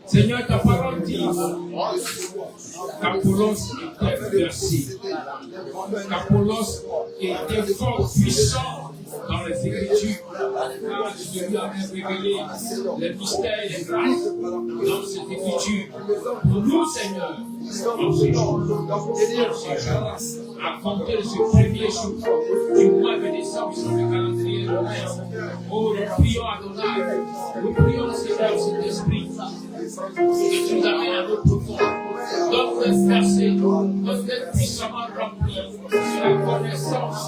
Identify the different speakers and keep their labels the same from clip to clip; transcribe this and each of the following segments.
Speaker 1: Seigneur, ta parole dit qu'Apollos était versé. Qu'Apollos était fort puissant dans les Écritures. Car Dieu lui avait révélé les mystères et les grâces dans cette Écriture. Pour nous, Seigneur, en ce jour, à compter de ce premier jour du mois de décembre sur le calendrier romain, oh, nous prions Adonai, nous prions Seigneur Saint-Esprit, que tu nous amènes à notre profond. Donne-nous percer, donne-nous puissamment rempli de la connaissance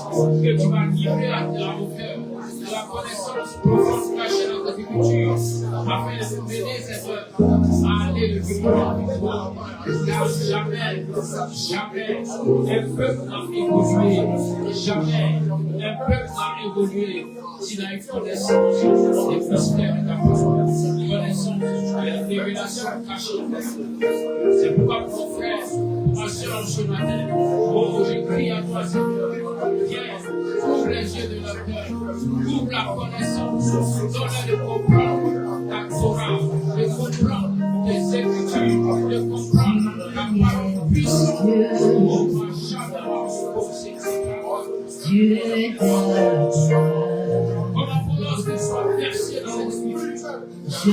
Speaker 1: que tu vas livrer à nos cœurs, de la connaissance profonde cachée dans ta Écriture, afin de nous mener, Seigneur, à aller le plus loin avec toi. Car jamais un peuple n'a évolué, jamais un peuple n'a évolué s'il a une connaissance des mystères de ta parole, connaissance des révélations cachées. C'est pourquoi mon frère, ma soeur, ce matin, oh, je crie à toi, Seigneur, viens, ouvre les yeux de leur cœur, ouvre la connaissance, donne-leur de comprendre ta Torah, de comprendre tes Écritures, de comprendre la parole puissante. Oh, ma chère, oh, c'est Dieu est là. Comme Apollos ne soit versé dans cette Écriture, je suis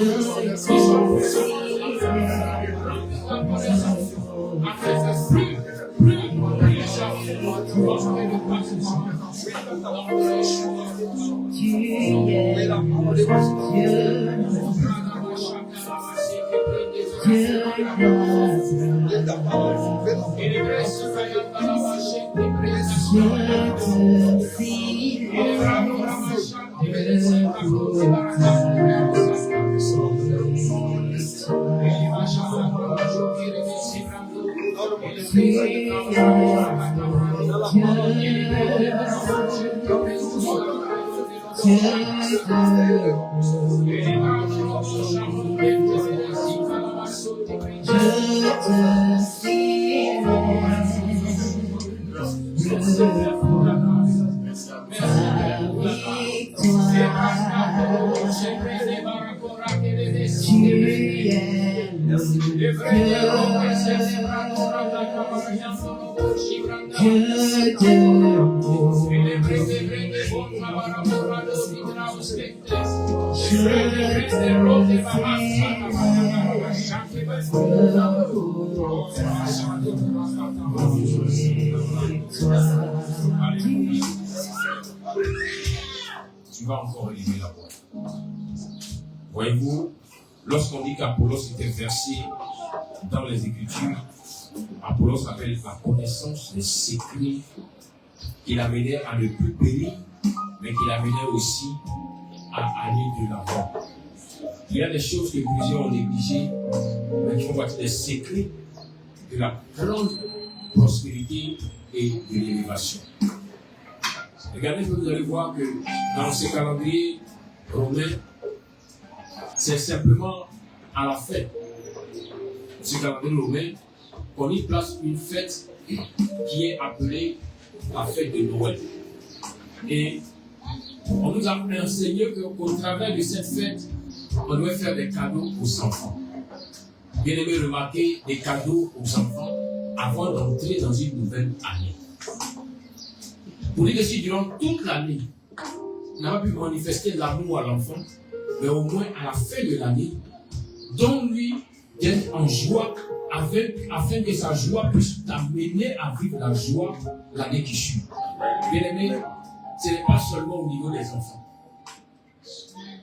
Speaker 2: Tu vas encore élever la voix. Voyez-vous, lorsqu'on dit qu'Apollos était versé dans les Écritures, Apollos avait la connaissance des secrets qui l'amenait à ne plus périr, mais qui l'amenait aussi à aller de l'avant. Il y a des choses que plusieurs ont négligées, mais qui font partie des secrets de la grande prospérité et de l'élévation. Regardez, vous allez voir que dans ce calendrier romain, c'est simplement à la fête de ce calendrier romain qu'on y place une fête qui est appelée la fête de Noël. Et on nous a enseigné qu'au travers de cette fête, on doit faire des cadeaux aux enfants. Bien aimé, remarquez des cadeaux aux enfants avant d'entrer dans une nouvelle année. Pour dire que si durant toute l'année, on n'a pas pu manifester l'amour à l'enfant, mais au moins à la fin de l'année, donne-lui d'être en joie afin que sa joie puisse t'amener à vivre la joie l'année qui suit. Bien aimé,
Speaker 1: ce n'est pas seulement au niveau des enfants.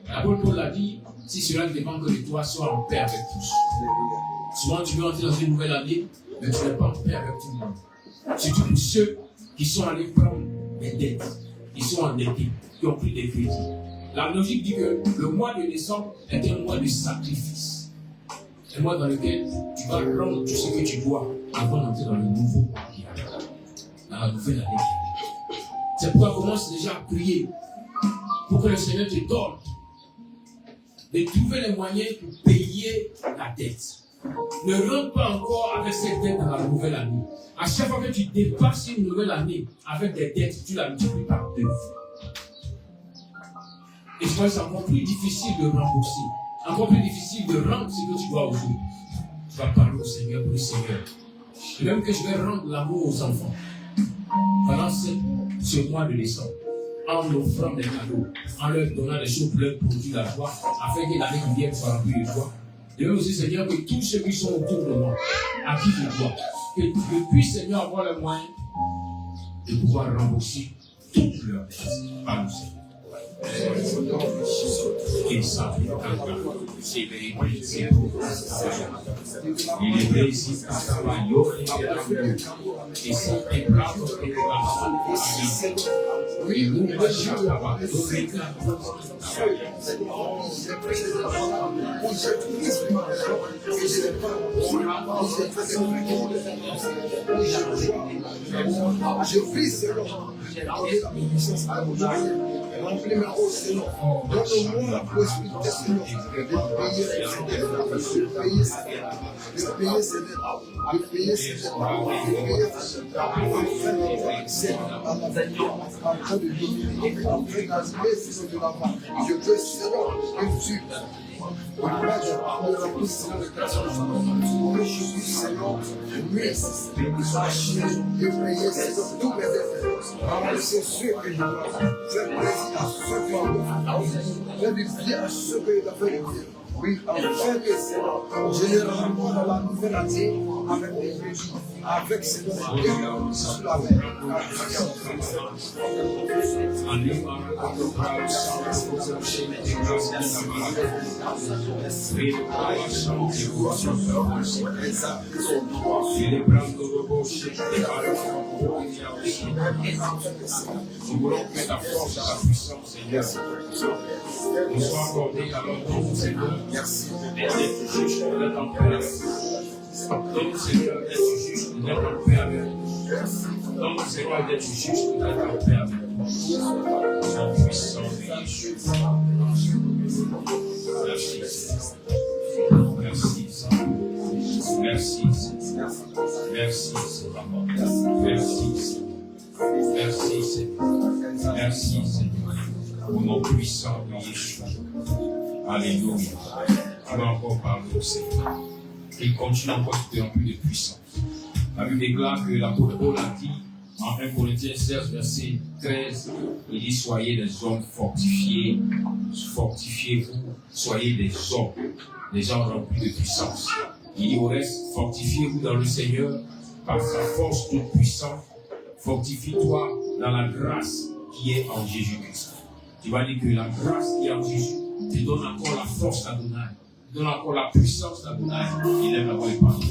Speaker 1: L'apôtre Paul l'a dit, si cela ne dépend que de toi, sois en paix avec tous. Souvent, tu veux entrer dans une nouvelle année, mais tu n'es pas en paix avec tout le monde. Surtout pour ceux qui sont allés prendre des dettes, qui sont endettés, qui ont pris des crédits. La logique dit que le mois de décembre est un mois de sacrifice. Un mois dans lequel tu vas rendre tout ce que tu dois avant d'entrer dans le nouveau qui arrive, dans la nouvelle année qui arrive. C'est pourquoi commence déjà à prier pour que le Seigneur te donne de trouver les moyens pour payer la dette. Ne rentre pas encore avec cette dette dans la nouvelle année. À chaque fois que tu dépasses une nouvelle année avec des dettes, tu la multiplies par 2. Et je crois que c'est encore plus difficile de rembourser, encore plus difficile de rendre ce que tu dois aujourd'hui. Tu vas parler au Seigneur pour le Seigneur. Et même que je vais rendre l'amour aux enfants pendant ce mois de décembre, en offrant des cadeaux, en leur donnant des choses pour leur produire la joie, afin que l'année qui vient soit remplie de joie. Je veux aussi, Seigneur, que tous ceux qui sont autour de moi, à qui je dois, que je puisse, Seigneur, avoir le moyen de pouvoir rembourser toutes leurs dettes par le Seigneur. Et ça, c'est il est précis à travailler et c'est un plat oui, vous
Speaker 3: je prie Seigneur, remplis ma hausse Seigneur, donne-moi la possibilité Seigneur de payer Seigneur, de payer Seigneur, en train de dominer, en train d'assumer Seigneur de l'avant. Je veux Seigneur que tu oui, en fait, généralement dans la nouvelle année, avec des régions, avec ces nouvelles sur la mer.
Speaker 1: Nous voulons que ta force et ta puissance, Seigneur, nous soient accordées à l'ordre du Seigneur. Merci d'être juste d'être en paix avec nous. Donc, Seigneur, d'être juste d'être en paix avec nous. Donc, Seigneur, d'être juste d'être en paix avec nous. En puissance de Jésus. Merci, Seigneur. Merci, Seigneur. Merci, Seigneur. Merci, Seigneur. Merci, Seigneur. Merci, Seigneur. Merci, Seigneur. Au nom puissant de Jésus. Alléluia. Tu vas encore parler au Seigneur. Il continue encore de plus en plus de puissance. La Bible déclare que l'apôtre Paul a dit en 1 Corinthiens 16, verset 13, il dit soyez des hommes fortifiés, fortifiez-vous, soyez des hommes, des gens remplis de puissance. Il dit au reste, fortifiez-vous dans le Seigneur par sa force toute puissante. Fortifie-toi dans la grâce qui est en Jésus-Christ. Tu vas dire que la grâce qui est en Jésus te donne encore la force d'Adonai, te donne encore la puissance d'Adonai. Il aime avoir les paroles.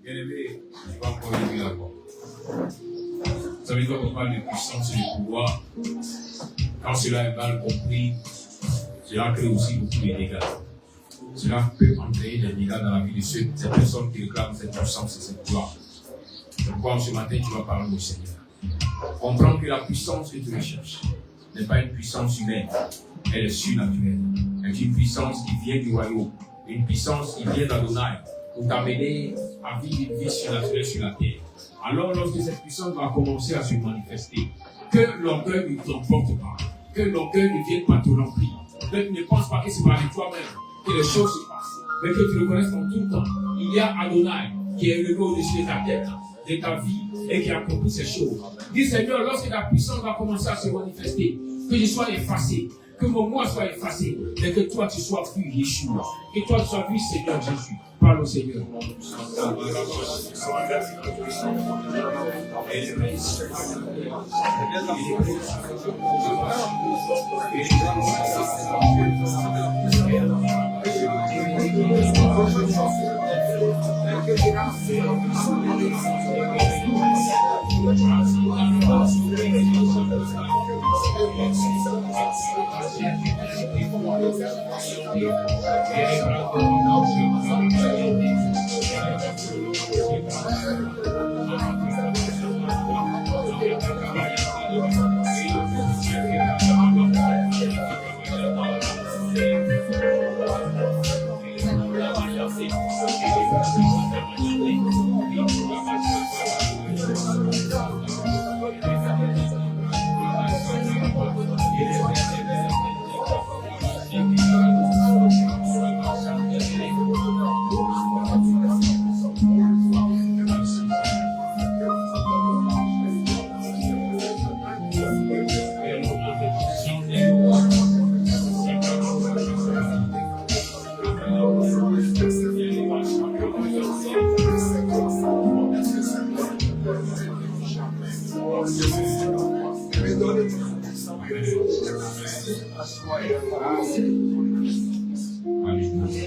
Speaker 2: Bien-aimé, tu vas encore lever la voix. Vous savez, quand on parle de puissance et de pouvoir, quand cela est mal compris, cela crée aussi beaucoup de dégâts. Cela peut entraîner des dégâts dans la vie de cette personne qui réclame cette puissance et cette pouvoir. Pourquoi ce matin tu vas parler au Seigneur. Comprends que la puissance que tu recherches n'est pas une puissance humaine, elle est surnaturelle. Elle est une puissance qui vient du royaume, une puissance qui vient d'Adonai pour t'amener à vivre une vie surnaturelle sur la terre. Alors lorsque cette puissance va commencer à se manifester, que l'orgueil ne t'emporte pas, que l'orgueil ne vienne pas te remplir. Ne pense pas que c'est par toi-même que les choses se passent, mais que tu le connaisses en tout temps. Il y a Adonai qui est élevé au-dessus de ta tête, de ta vie, et qui a accompli ces choses. Dis Seigneur, lorsque la puissance va commencer à se manifester, que je sois effacé, que mon moi soit effacé, mais que toi tu sois vu Yeshua, que toi tu sois vu Seigneur Jésus. Parle au Seigneur.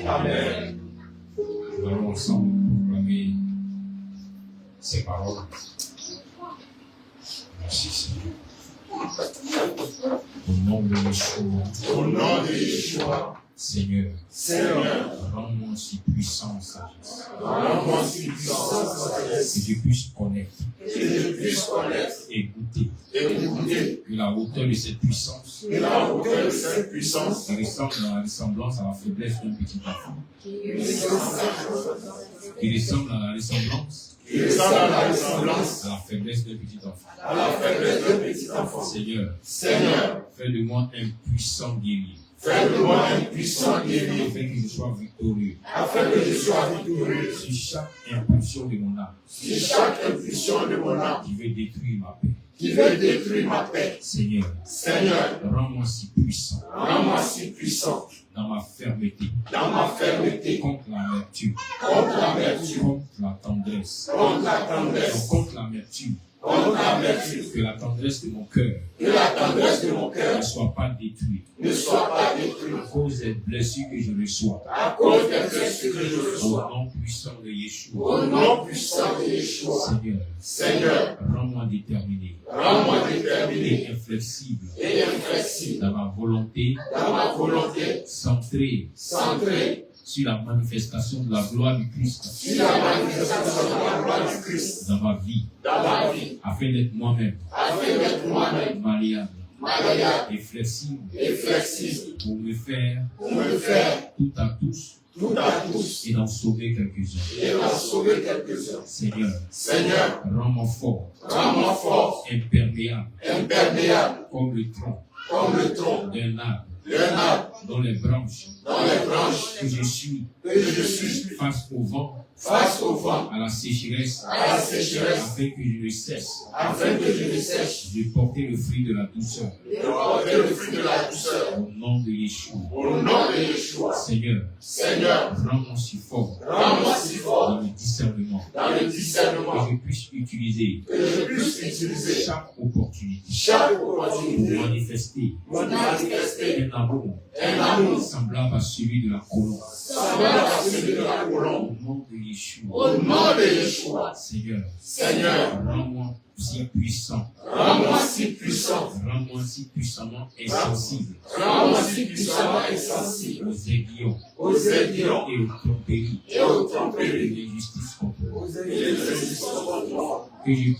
Speaker 2: Amen. Nous allons ensemble proclamer ces paroles. Merci Seigneur. Au nom de Yeshua.
Speaker 4: Au nom de Yeshua.
Speaker 2: Seigneur.
Speaker 4: Seigneur.
Speaker 2: Rends-moi si puissant sagesse.
Speaker 4: Rends-moi si puissant sagesse.
Speaker 2: Que je puisse connaître.
Speaker 4: Que je puisse connaître.
Speaker 2: Et goûter.
Speaker 4: Et goûter.
Speaker 2: Que la hauteur de cette puissance.
Speaker 4: Que la hauteur de cette puissance.
Speaker 2: Qui ressemble à la ressemblance à la faiblesse d'un petit enfant. Qui ressemble à la ressemblance.
Speaker 4: Qui ressemble à la ressemblance.
Speaker 2: À la faiblesse d'un petit enfant.
Speaker 4: À la faiblesse d'un petit enfant.
Speaker 2: Seigneur.
Speaker 4: Seigneur.
Speaker 2: Fais de moi un puissant guerrier.
Speaker 4: Fais de moi un puissant guerrier.
Speaker 2: Afin que je sois victorieux.
Speaker 4: Afin que je sois victorieux.
Speaker 2: Sur chaque impulsion de mon âme.
Speaker 4: Sur chaque impulsion de mon âme.
Speaker 2: Qui veut détruire ma paix.
Speaker 4: Qui veut détruire ma paix.
Speaker 2: Seigneur.
Speaker 4: Seigneur.
Speaker 2: Rends-moi si puissant.
Speaker 4: Rends-moi si puissant.
Speaker 2: Dans ma fermeté.
Speaker 4: Dans ma fermeté.
Speaker 2: Contre l'amertume.
Speaker 4: Contre l'amertume.
Speaker 2: Contre la tendresse.
Speaker 4: Contre la tendresse.
Speaker 2: Contre l'amertume.
Speaker 4: Contre l'amertume.
Speaker 2: Que la tendresse de mon cœur.
Speaker 4: Que la tendresse de mon cœur
Speaker 2: ne soit pas détruite.
Speaker 4: Ne soit pas détruite.
Speaker 2: À cause des blessures que je reçois.
Speaker 4: À cause des blessures que je reçois.
Speaker 2: Au nom puissant de Yeshua.
Speaker 4: Au nom puissant de Yeshua.
Speaker 2: Seigneur.
Speaker 4: Seigneur.
Speaker 2: Rends-moi déterminé.
Speaker 4: Rends-moi déterminé.
Speaker 2: Et inflexible.
Speaker 4: Et inflexible.
Speaker 2: Dans ma volonté.
Speaker 4: Dans ma volonté.
Speaker 2: Centré.
Speaker 4: Centré.
Speaker 2: Sur la manifestation de la gloire du Christ.
Speaker 4: Sur la manifestation de la gloire du Christ.
Speaker 2: Dans ma vie.
Speaker 4: Dans ma vie.
Speaker 2: Afin d'être moi-même.
Speaker 4: Afin d'être moi-même.
Speaker 2: Malléable.
Speaker 4: Malléable.
Speaker 2: Et flexible.
Speaker 4: Et flexible.
Speaker 2: Pour me faire.
Speaker 4: Pour me faire.
Speaker 2: Tout à tous.
Speaker 4: Tout à tous.
Speaker 2: Et d'en sauver quelques-uns.
Speaker 4: Et d'en sauver quelques-uns.
Speaker 2: Seigneur.
Speaker 4: Seigneur.
Speaker 2: Rends-moi fort.
Speaker 4: Rends-moi fort.
Speaker 2: Imperméable.
Speaker 4: Imperméable.
Speaker 2: Comme le tronc.
Speaker 4: Comme le tronc.
Speaker 2: D'un arbre.
Speaker 4: D'un arbre.
Speaker 2: Dans les branches.
Speaker 4: Dans les branches.
Speaker 2: Que je suis.
Speaker 4: Que je suis.
Speaker 2: Face au vent.
Speaker 4: Face au vent.
Speaker 2: À la sécheresse.
Speaker 4: À la sécheresse.
Speaker 2: Afin que je ne cesse.
Speaker 4: Afin que je ne cesse.
Speaker 2: De porter le fruit de la douceur.
Speaker 4: De porter le fruit de la douceur.
Speaker 2: Au nom de Yeshua.
Speaker 4: Au nom de Yeshua.
Speaker 2: Seigneur.
Speaker 4: Seigneur.
Speaker 2: Rends-moi si fort.
Speaker 4: Rends-moi si fort.
Speaker 2: Dans le discernement.
Speaker 4: Dans le discernement.
Speaker 2: Que je puisse utiliser.
Speaker 4: Que je puisse utiliser.
Speaker 2: Chaque opportunité.
Speaker 4: Chaque opportunité.
Speaker 2: Pour manifester.
Speaker 4: Manifester.
Speaker 2: Un amour.
Speaker 4: Un
Speaker 2: semblable à celui de la colombe. Au nom de Yeshua.
Speaker 4: Au nom de Yeshua.
Speaker 2: Seigneur, rends-moi si puissant.
Speaker 4: Rends-moi si puissant.
Speaker 2: Rends-moi si puissamment insensible.
Speaker 4: Rends-moi si puissamment insensible.
Speaker 2: Aux aiguillons.
Speaker 4: Aux aiguillons.
Speaker 2: Et aux tromperies.
Speaker 4: Et aux tromperies.
Speaker 2: Et l'injustice contre moi.
Speaker 4: Et l'injustice contre moi.
Speaker 2: Que je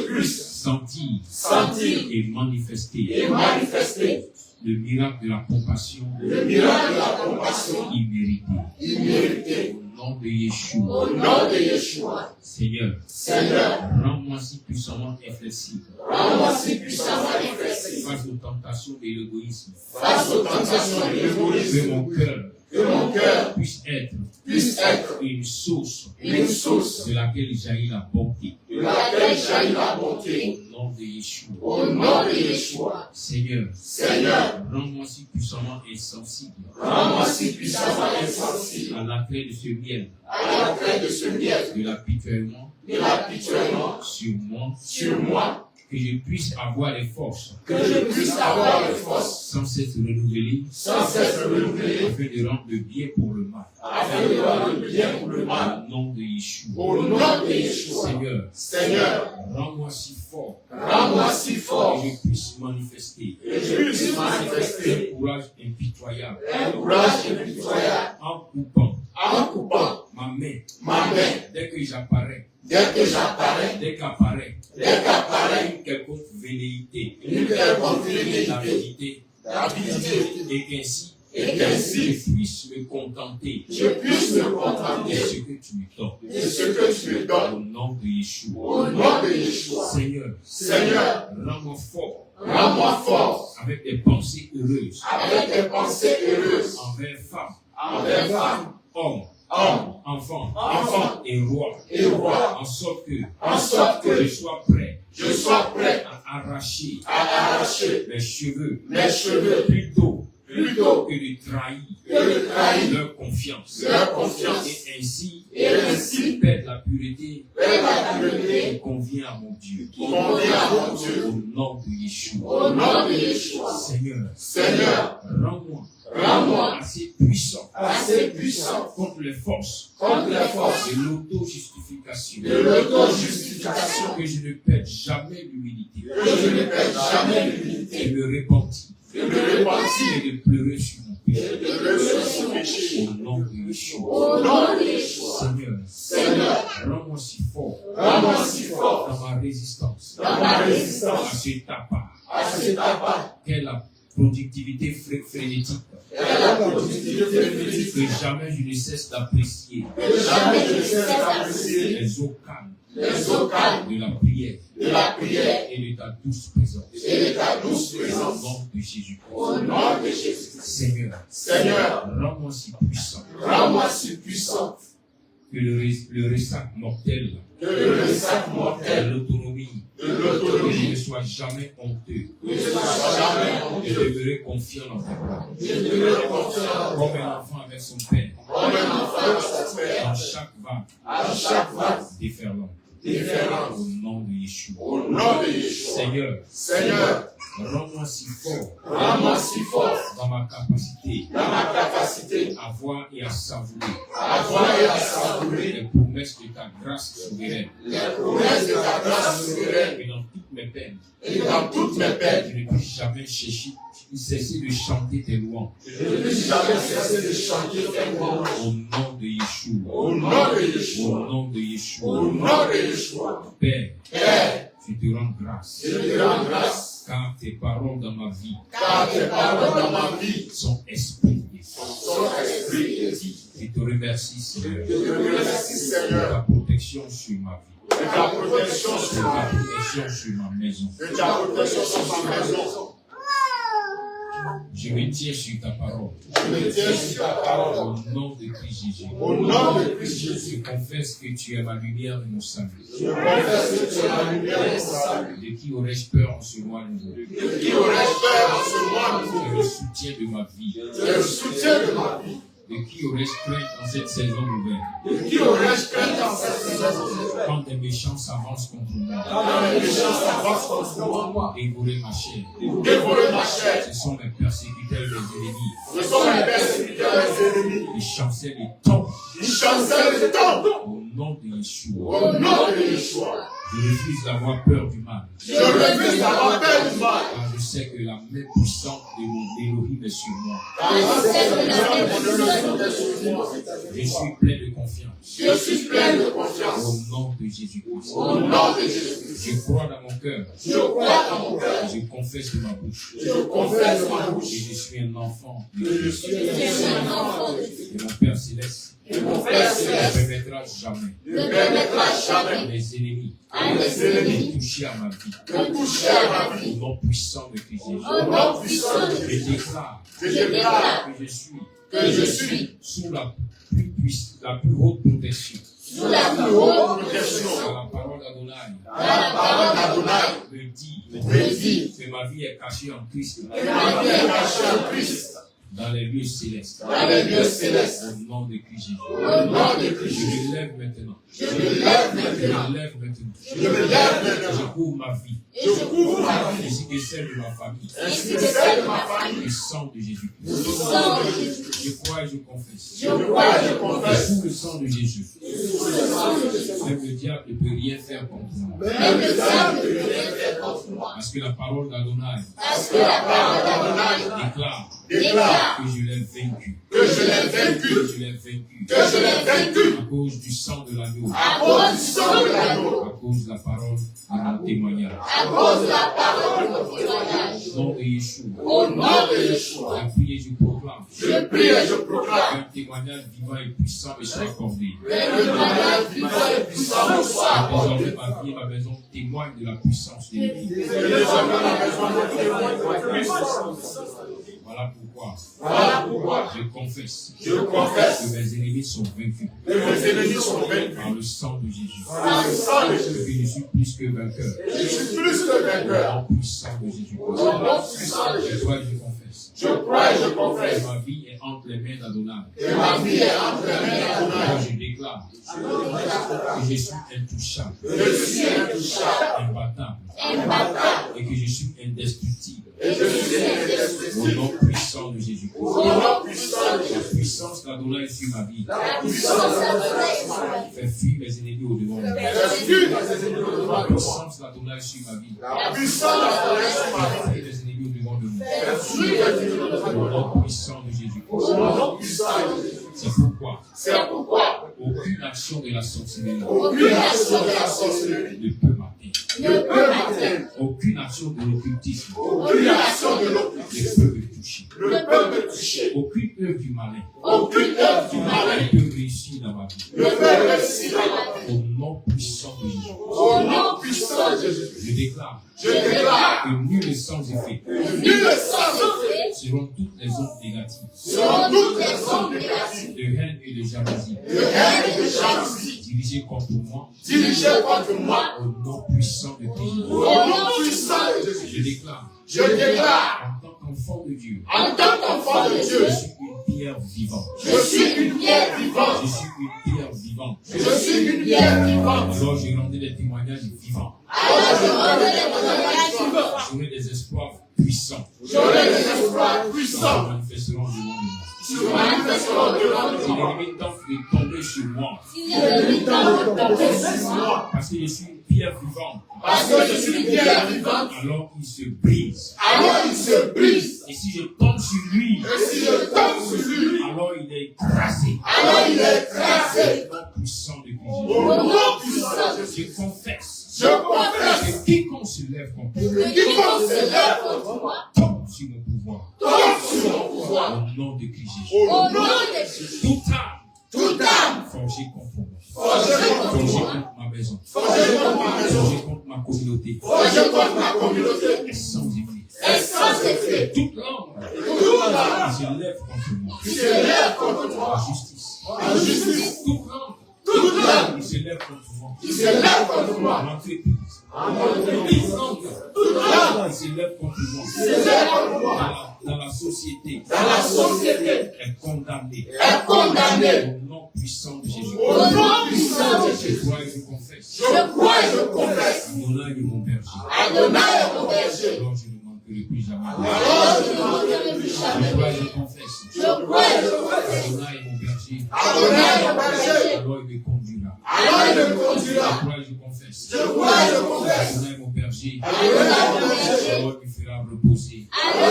Speaker 2: puisse sentir et manifester le miracle de la compassion imméritée. Au nom de Yeshua. Seigneur, rends-moi si puissamment inflexible. Face aux tentations de l'égoïsme. Que mon cœur puisse être une source de laquelle jaillit la bonté. Au nom de Yeshua. Seigneur, rends-moi si puissamment insensible. À l'attrait de ce miel. De l'apitoiement. Sur moi. Que je puisse avoir les forces. Sans cesse renouvelées. Afin de rendre le bien pour le mal. Au nom de Yeshua. Seigneur, rends-moi si fort. Que je puisse manifester. Un courage impitoyable. En coupant. Ma main. Dès qu'apparaît une quelconque velléité, d'avidité, et qu'ainsi je puisse me contenter de ce que tu me donnes. Au nom de Yeshua. Seigneur, rends-moi fort avec des pensées heureuses envers femmes, hommes, enfants et rois, en sorte que je sois prêt à arracher mes cheveux plutôt que de trahir leur confiance et ainsi perdre la pureté qui convient à mon Dieu. Au nom de Yeshua. Seigneur, rends-moi assez puissant contre les forces de l'auto-justification, que je ne perde jamais l'humilité, et me repentir et de pleurer sur mon péché. Au nom de Yeshua. Seigneur, rends-moi si fort dans ma résistance à ce tabac qu'est la productivité frénétique que jamais je ne cesse d'apprécier les eaux calmes de la prière et de ta douce présence. Au nom de Jésus. Seigneur, rends-moi si puissant que le ressac mortel de l'autonomie, que je ne sois jamais honteux, que je demeurerai confiant dans tes bras, comme un enfant avec son père, dans chaque vague déferlante. Au nom de Yeshua. Seigneur, rends-moi si fort dans ma capacité à voir et à savourer les promesses de ta grâce souveraine. Et dans toutes mes peines, je ne puisse jamais cesser de chanter tes louanges. Au nom de Yeshua. Père, je te rends grâce. Car tes paroles dans ma vie sont esprit et vie. Je te remercie, Seigneur, de ta protection sur ma vie. De ta protection sur ma maison. Je me tiens sur ta parole. Au nom de Christ Jésus. Je confesse que tu es ma lumière et mon salut. De qui aurais-je peur en ce mois nouveau? Tu es le soutien de ma vie. De qui aurais-je crainte dans cette saison nouvelle?
Speaker 4: De qui aurais-je crainte dans cette saison nouvelle?
Speaker 2: Quand des méchants s'avancent contre moi,
Speaker 4: Quand les méchants s'avancent contre moi,
Speaker 2: dévorer ma chair.
Speaker 4: dévorer ma chair.
Speaker 2: Ce sont mes persécuteurs, mes ennemis.
Speaker 4: Ce sont mes persécuteurs, mes ennemis.
Speaker 2: Ils chancellent et tombent
Speaker 4: Ils chancellent et tombent.
Speaker 2: au nom de Yeshua.
Speaker 4: Au nom de Yeshua.
Speaker 2: Je refuse d'avoir peur du mal.
Speaker 4: Je refuse d'avoir peur du mal.
Speaker 2: Car je sais que la main puissante de mon Elohim est sur moi. Je suis plein de confiance.
Speaker 4: Je suis plein de confiance.
Speaker 2: Au nom de Jésus-Christ.
Speaker 4: Au nom de Jésus.
Speaker 2: Je crois dans mon cœur.
Speaker 4: Je crois dans mon cœur.
Speaker 2: Je confesse de ma bouche.
Speaker 4: Je confesse de ma
Speaker 2: Et
Speaker 4: bouche.
Speaker 2: je suis un enfant de
Speaker 4: Que je
Speaker 2: Dieu.
Speaker 4: suis un enfant de Dieu.
Speaker 2: Et mon Père céleste
Speaker 4: Et mon Père
Speaker 2: ne
Speaker 4: céleste
Speaker 2: permettra jamais
Speaker 4: ne permettra jamais
Speaker 2: à mes ennemis
Speaker 4: à mes ennemis
Speaker 2: de toucher à ma vie.
Speaker 4: de toucher à ma
Speaker 2: Au
Speaker 4: vie.
Speaker 2: nom puissant de Christ Jésus.
Speaker 4: Au nom puissant de
Speaker 2: Je
Speaker 4: Jésus.
Speaker 2: déclare
Speaker 4: Je déclare
Speaker 2: que
Speaker 4: que je suis
Speaker 2: sous la plus haute protection.
Speaker 4: sous la plus haute protection.
Speaker 2: Car la parole d'Adonai
Speaker 4: La parole d'Adonai
Speaker 2: me dit
Speaker 4: me dit
Speaker 2: que ma vie est cachée en Christ
Speaker 4: que ma vie est cachée en Christ
Speaker 2: dans les lieux célestes.
Speaker 4: dans les lieux célestes.
Speaker 2: Au nom de Christ Jésus.
Speaker 4: Au nom de
Speaker 2: Je
Speaker 4: Christ.
Speaker 2: me lève maintenant.
Speaker 4: Je me lève
Speaker 2: Je
Speaker 4: maintenant.
Speaker 2: me lève maintenant.
Speaker 4: Je me lève
Speaker 2: Je
Speaker 4: maintenant.
Speaker 2: couvre ma vie,
Speaker 4: Je couvre ma vie
Speaker 2: ainsi que celle de ma famille,
Speaker 4: ainsi que celle de ma famille.
Speaker 2: le sang de Jésus-Christ.
Speaker 4: Le sang de Jésus.
Speaker 2: Je crois et je confesse.
Speaker 4: Je crois et je
Speaker 2: Que
Speaker 4: confesse.
Speaker 2: sous le sang de Jésus,
Speaker 4: Sous le sang de Jésus.
Speaker 2: même le diable ne peut rien faire contre moi.
Speaker 4: Même le diable ne peut rien faire contre moi.
Speaker 2: Parce que la parole d'Adonai
Speaker 4: Parce que la parole d'Adonai
Speaker 2: déclare
Speaker 4: déclare
Speaker 2: que je l'ai vaincu.
Speaker 4: que je l'ai vaincu.
Speaker 2: Que je l'ai vaincu.
Speaker 4: Que je l'ai vaincu.
Speaker 2: À cause du sang de l'agneau.
Speaker 4: À cause du sang de l'agneau.
Speaker 2: À cause de la parole de mon témoignage.
Speaker 4: À cause de la parole de mon témoignage.
Speaker 2: Au nom de Yeshua.
Speaker 4: Au nom de Yeshua.
Speaker 2: Je prie et je proclame
Speaker 4: Je prie et je proclame
Speaker 2: qu'un témoignage vivant et puissant me soit accordé.
Speaker 4: que le témoignage vivant et puissant me soit accordé.
Speaker 2: Désormais, ma vie et ma maison témoignent de la puissance de Dieu.
Speaker 4: Et désormais, la maison de témoigne.
Speaker 2: Voilà pourquoi
Speaker 4: Voilà pourquoi
Speaker 2: je confesse
Speaker 4: je confesse
Speaker 2: que mes ennemis sont vaincus
Speaker 4: que mes ennemis sont vaincus
Speaker 2: par le sang de Jésus.
Speaker 4: par le sang de
Speaker 2: Et
Speaker 4: Jésus.
Speaker 2: que je suis plus que vainqueur.
Speaker 4: Je suis plus que
Speaker 2: Au
Speaker 4: vainqueur.
Speaker 2: nom puissant de Jésus-Christ.
Speaker 4: Au nom puissant de
Speaker 2: Je
Speaker 4: Jésus.
Speaker 2: crois et je confesse
Speaker 4: Je crois et je
Speaker 2: que
Speaker 4: confesse
Speaker 2: ma vie est entre les mains d'Adonai.
Speaker 4: que ma vie est entre les mains
Speaker 2: Moi,
Speaker 4: d'Adonai.
Speaker 2: je déclare que je suis intouchable,
Speaker 4: Je suis intouchable,
Speaker 2: imbattable,
Speaker 4: imbattable.
Speaker 2: et que je suis indestructible.
Speaker 4: Et je suis
Speaker 2: Au
Speaker 4: indestructible.
Speaker 2: nom puissant de Jésus-Christ.
Speaker 4: Au nom puissant de
Speaker 2: La
Speaker 4: Jésus.
Speaker 2: puissance d'Adonai sur ma vie
Speaker 4: La puissance d'Adonai
Speaker 2: fait fuir mes ennemis au-devant de moi.
Speaker 4: fait fuir mes ennemis au-devant
Speaker 2: La
Speaker 4: de moi.
Speaker 2: puissance d'Adonai sur ma vie
Speaker 4: La puissance d'Adonai sur ma
Speaker 2: fait
Speaker 4: vie
Speaker 2: fuir mes ennemis au-devant de moi.
Speaker 4: fait fuir mes ennemis au-devant de
Speaker 2: Au
Speaker 4: moi.
Speaker 2: nom puissant de Jésus-Christ.
Speaker 4: Au nom puissant de Jésus.
Speaker 2: C'est pourquoi
Speaker 4: C'est pourquoi
Speaker 2: aucune action de la sorcellerie
Speaker 4: aucune action de la sorcellerie
Speaker 2: ne peut m'atteindre.
Speaker 4: ne peut m'atteindre.
Speaker 2: Aucune action de l'occultisme
Speaker 4: Aucune action de
Speaker 2: ne
Speaker 4: l'occultisme
Speaker 2: peut me toucher.
Speaker 4: ne peut me toucher.
Speaker 2: Aucune œuvre du malin
Speaker 4: Aucune œuvre du malin
Speaker 2: ne peut réussir dans ma vie.
Speaker 4: ne peut réussir dans ma vie.
Speaker 2: Au nom puissant de Jésus.
Speaker 4: Au nom puissant de Jésus.
Speaker 2: Je déclare
Speaker 4: Je déclare
Speaker 2: que nul n'est sans effet
Speaker 4: que nul ne sans effet
Speaker 2: selon toutes les ondes négatives
Speaker 4: selon toutes les ondes négatives
Speaker 2: de haine et de jalousie
Speaker 4: de haine et de jalousie
Speaker 2: dirigées contre moi
Speaker 4: dirigées contre moi.
Speaker 2: au nom puissant de Christ.
Speaker 4: Au nom puissant de
Speaker 2: Je
Speaker 4: Jésus.
Speaker 2: déclare
Speaker 4: Je déclare
Speaker 2: en tant qu'enfant de Dieu,
Speaker 4: en tant qu'enfant de
Speaker 2: je
Speaker 4: Dieu,
Speaker 2: suis une pierre vivante.
Speaker 4: je suis une pierre vivante.
Speaker 2: Je suis une pierre vivante.
Speaker 4: Je suis une pierre vivante.
Speaker 2: Alors j'ai rendu des témoignages vivants.
Speaker 4: Alors je rendrai des témoignages vivants.
Speaker 2: J'aurai des espoirs puissants.
Speaker 4: J'aurai des espoirs
Speaker 2: Qui se
Speaker 4: puissants
Speaker 2: manifesteront devant moi.
Speaker 4: qui se manifesteront devant
Speaker 2: Si
Speaker 4: moi.
Speaker 2: l'ennemi tente de tomber sur moi,
Speaker 4: L'ennemi tente de tomber sur moi.
Speaker 2: parce que je suis une pierre vivante,
Speaker 4: Parce que je suis une pierre vivante.
Speaker 2: alors il se brise.
Speaker 4: Alors il se brise.
Speaker 2: Et si je tombe sur lui,
Speaker 4: Et si je tombe sur lui,
Speaker 2: alors il est écrasé.
Speaker 4: alors il est écrasé.
Speaker 2: Au nom puissant de
Speaker 4: Au
Speaker 2: Christ.
Speaker 4: nom puissant de Jésus.
Speaker 2: Je confesse
Speaker 4: Je confesse
Speaker 2: que quiconque se lève contre moi
Speaker 4: que quiconque se lève contre moi
Speaker 2: tombe sur mon pouvoir.
Speaker 4: tombe sur mon pouvoir.
Speaker 2: Au nom de Christ Jésus.
Speaker 4: Au nom de Jésus.
Speaker 2: Toute âme
Speaker 4: Toute âme
Speaker 2: forgée contre moi,
Speaker 4: forgée contre
Speaker 2: forgée
Speaker 4: moi,
Speaker 2: contre ma maison,
Speaker 4: forgée contre ma maison,
Speaker 2: forgée contre ma communauté,
Speaker 4: forgée contre ma communauté,
Speaker 2: est sans effet.
Speaker 4: est sans effet.
Speaker 2: Toute langue
Speaker 4: Toute âme
Speaker 2: qui se lève contre moi,
Speaker 4: qui se lève contre
Speaker 2: en
Speaker 4: moi,
Speaker 2: justice.
Speaker 4: en justice,
Speaker 2: Toute langue
Speaker 4: toute âme
Speaker 2: qui se lève contre moi,
Speaker 4: qui se lève contre
Speaker 2: en
Speaker 4: moi,
Speaker 2: entreprise.
Speaker 4: en entreprise,
Speaker 2: Toute langue
Speaker 4: toute âme
Speaker 2: qui se lève contre moi,
Speaker 4: qui se lève contre moi,
Speaker 2: dans la dans la société est condamné. Au nom puissant de Jésus. Je crois et je confesse. Adonai est mon berger. Alors je ne manquerai plus jamais. Je crois et je confesse. Adonai est mon berger. Alors il me conduira. Je crois et je confesse. Adonai est mon berger. Alors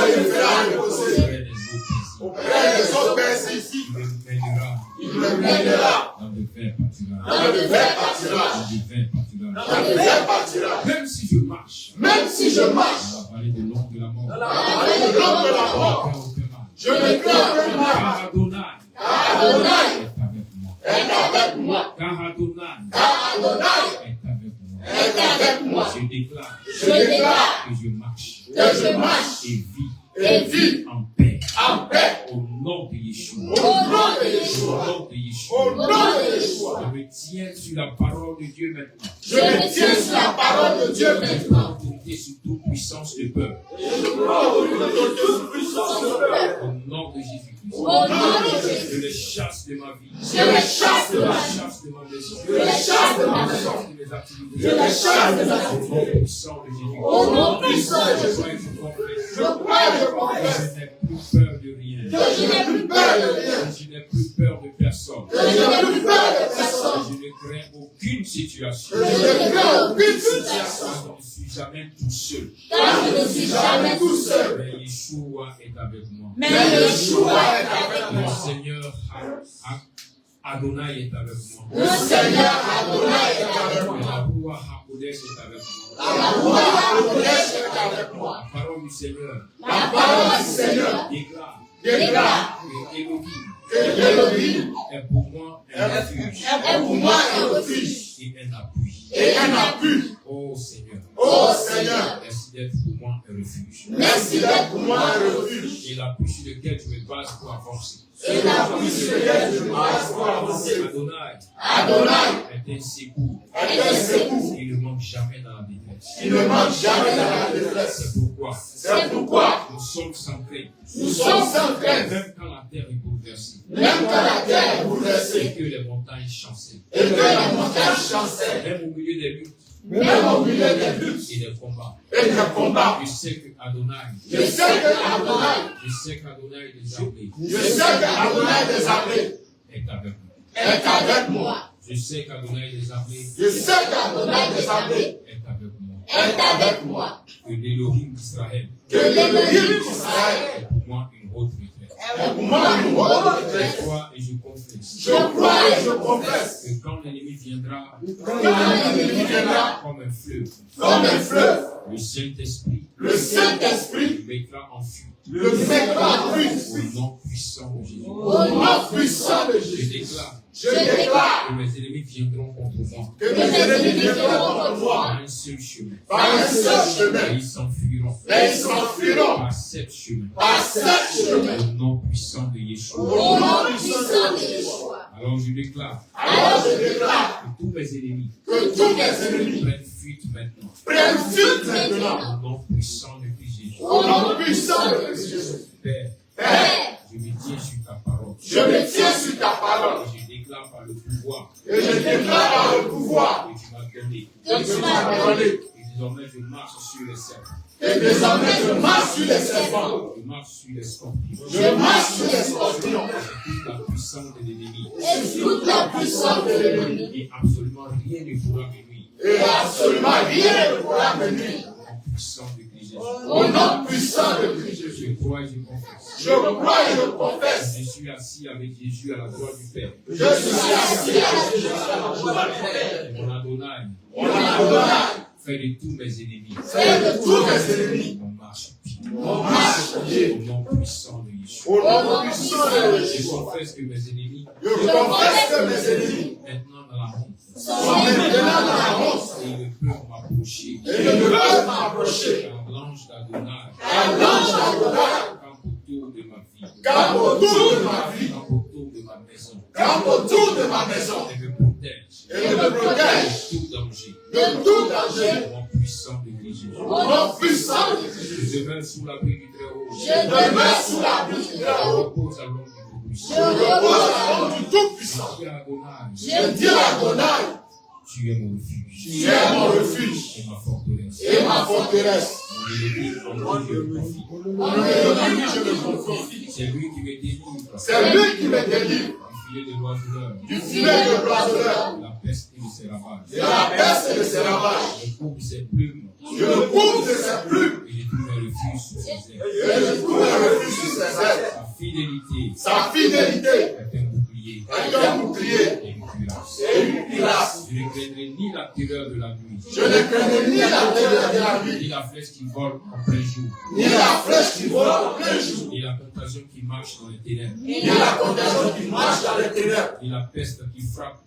Speaker 2: il me fera reposer. Auprès des eaux paisibles. Il me mènera dans de verts pâturages. Même si je marche dans la vallée de l'ombre de la mort, je ne crains aucun mal. Car Adonai est avec moi. Car Adonai est avec moi. Je déclare que je marche et vis en paix. Au nom de Yeshua. Je me tiens sur la parole de Dieu maintenant. Autorité sur toute puissance de peur. Au nom de Jésus-Christ. Je les chasse de ma vie. Je les chasse de ma maison. Je les chasse de mes activités. Au nom puissant de Jésus. Je crois et je confesse. Je n'ai plus peur de rien. Je n'ai plus peur de personne. Je ne crains aucune situation. Je ne suis jamais tout seul. Mais Yeshua est avec moi. Le Seigneur Adonai est avec moi. La Roua HaKodesh est avec moi. La parole du Seigneur déclare que Elohim est pour moi un refuge et un appui. Oh Seigneur, merci d'être pour moi un refuge. Et l'appui sur lequel je me base pour avancer. Adonai est un secours. Il ne manque jamais dans la détresse. C'est pourquoi nous sommes sans crainte. Même quand la terre est bouleversée. Et que les montagnes chancellent. Même au milieu des luttes. Et des combats. Je sais que Adonai des armées est avec moi. Je sais qu'Adonai des armées est avec moi. Que l'Élohim d'Israël est pour moi une haute retraite. Je crois et je confesse que quand l'ennemi viendra comme un fleuve, le Saint-Esprit le mettra en fuite. Au nom puissant de Jésus. Je déclare que mes ennemis viendront contre moi. Par un seul chemin. Et ils s'enfuiront. Par 7 chemins. Au nom puissant de Yeshua. Alors je déclare que tous mes ennemis prennent fuite maintenant. Au nom puissant de Jésus. Père, je me tiens sur ta parole. Et je déclare par le pouvoir que tu m'as donné. Et désormais je marche sur les serpents. Je marche sur les scorpions. Toute la puissance de l'ennemi. Et absolument rien ne pourra me nuire. Au nom puissant de Jésus. Je crois et je confesse. Je suis assis avec Jésus à la droite du Père. Mon Adonai fait de tous mes ennemis. On marche pied. Au nom puissant de Yeshua. Je confesse que mes ennemis maintenant dans la honte. Et ils ne peuvent m'approcher. Car l'ange d'Adonai campe autour de ma vie. Campe autour de ma maison. Et me protège. De tout danger. Au nom puissant de Jésus. Je demeure sous l'abri du Très-Haut.
Speaker 4: Je demeure sous l'abri du Très-Haut.
Speaker 2: repose à l'ombre du
Speaker 4: Je
Speaker 2: Tout-Puissant.
Speaker 4: repose à l'ombre du Tout-Puissant. Je dis à Adonai,
Speaker 2: Tu es mon refuge.
Speaker 4: tu es mon refuge
Speaker 2: Et ma forteresse.
Speaker 4: et ma forteresse.
Speaker 2: Mon ennemi, en lui je me confie.
Speaker 4: En lui je me confie.
Speaker 2: C'est lui qui me délivre.
Speaker 4: C'est lui qui me délivre
Speaker 2: Du filet de l'oiseleur.
Speaker 4: du filet de l'oiseleur,
Speaker 2: De la peste et de ses ravages.
Speaker 4: de la peste et de ses ravages.
Speaker 2: Je coupe ses plumes.
Speaker 4: Je le couvre de ses plumes
Speaker 2: Et je trouve un refuge sous ses ailes.
Speaker 4: et je trouve un refuge sous ses ailes.
Speaker 2: Sa fidélité
Speaker 4: Sa fidélité
Speaker 2: est un bouclier
Speaker 4: est un bouclier
Speaker 2: et une cuirasse.
Speaker 4: et une cuirasse.
Speaker 2: Je ne craindrai ni la terreur de la nuit,
Speaker 4: Je ne crains ni la terreur de la
Speaker 2: ni
Speaker 4: nuit,
Speaker 2: la flèche qui vole en plein jour,
Speaker 4: ni la flèche qui vole en plein jour,
Speaker 2: ni la tentation qui marche dans les ténèbres,
Speaker 4: ni la contagion qui marche dans les ténèbres,
Speaker 2: ni la peste qui frappe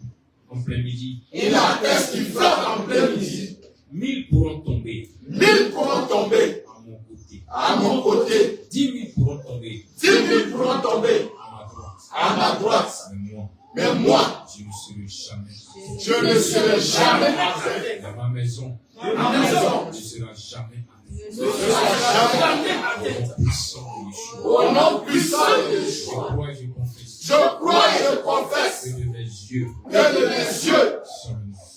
Speaker 2: en plein midi.
Speaker 4: ni la peste qui frappe en plein midi.
Speaker 2: 1000 pourront tomber
Speaker 4: 1000 pourront tomber
Speaker 2: à mon côté,
Speaker 4: à mon côté,
Speaker 2: 10 000 pourront tomber
Speaker 4: 10 000 pourront tomber
Speaker 2: à ma droite.
Speaker 4: à ma droite.
Speaker 2: Mais moi,
Speaker 4: Mais moi,
Speaker 2: je ne serai jamais.
Speaker 4: je ne serai jamais atteint.
Speaker 2: Dans ma maison,
Speaker 4: Ma maison
Speaker 2: tu seras jamais atteint.
Speaker 4: ne sera jamais atteinte.
Speaker 2: Au puissant de Yeshua.
Speaker 4: Au nom puissant de
Speaker 2: Je
Speaker 4: Yeshua.
Speaker 2: crois et je confesse
Speaker 4: Je crois et je confesse
Speaker 2: que de mes yeux
Speaker 4: que de mes yeux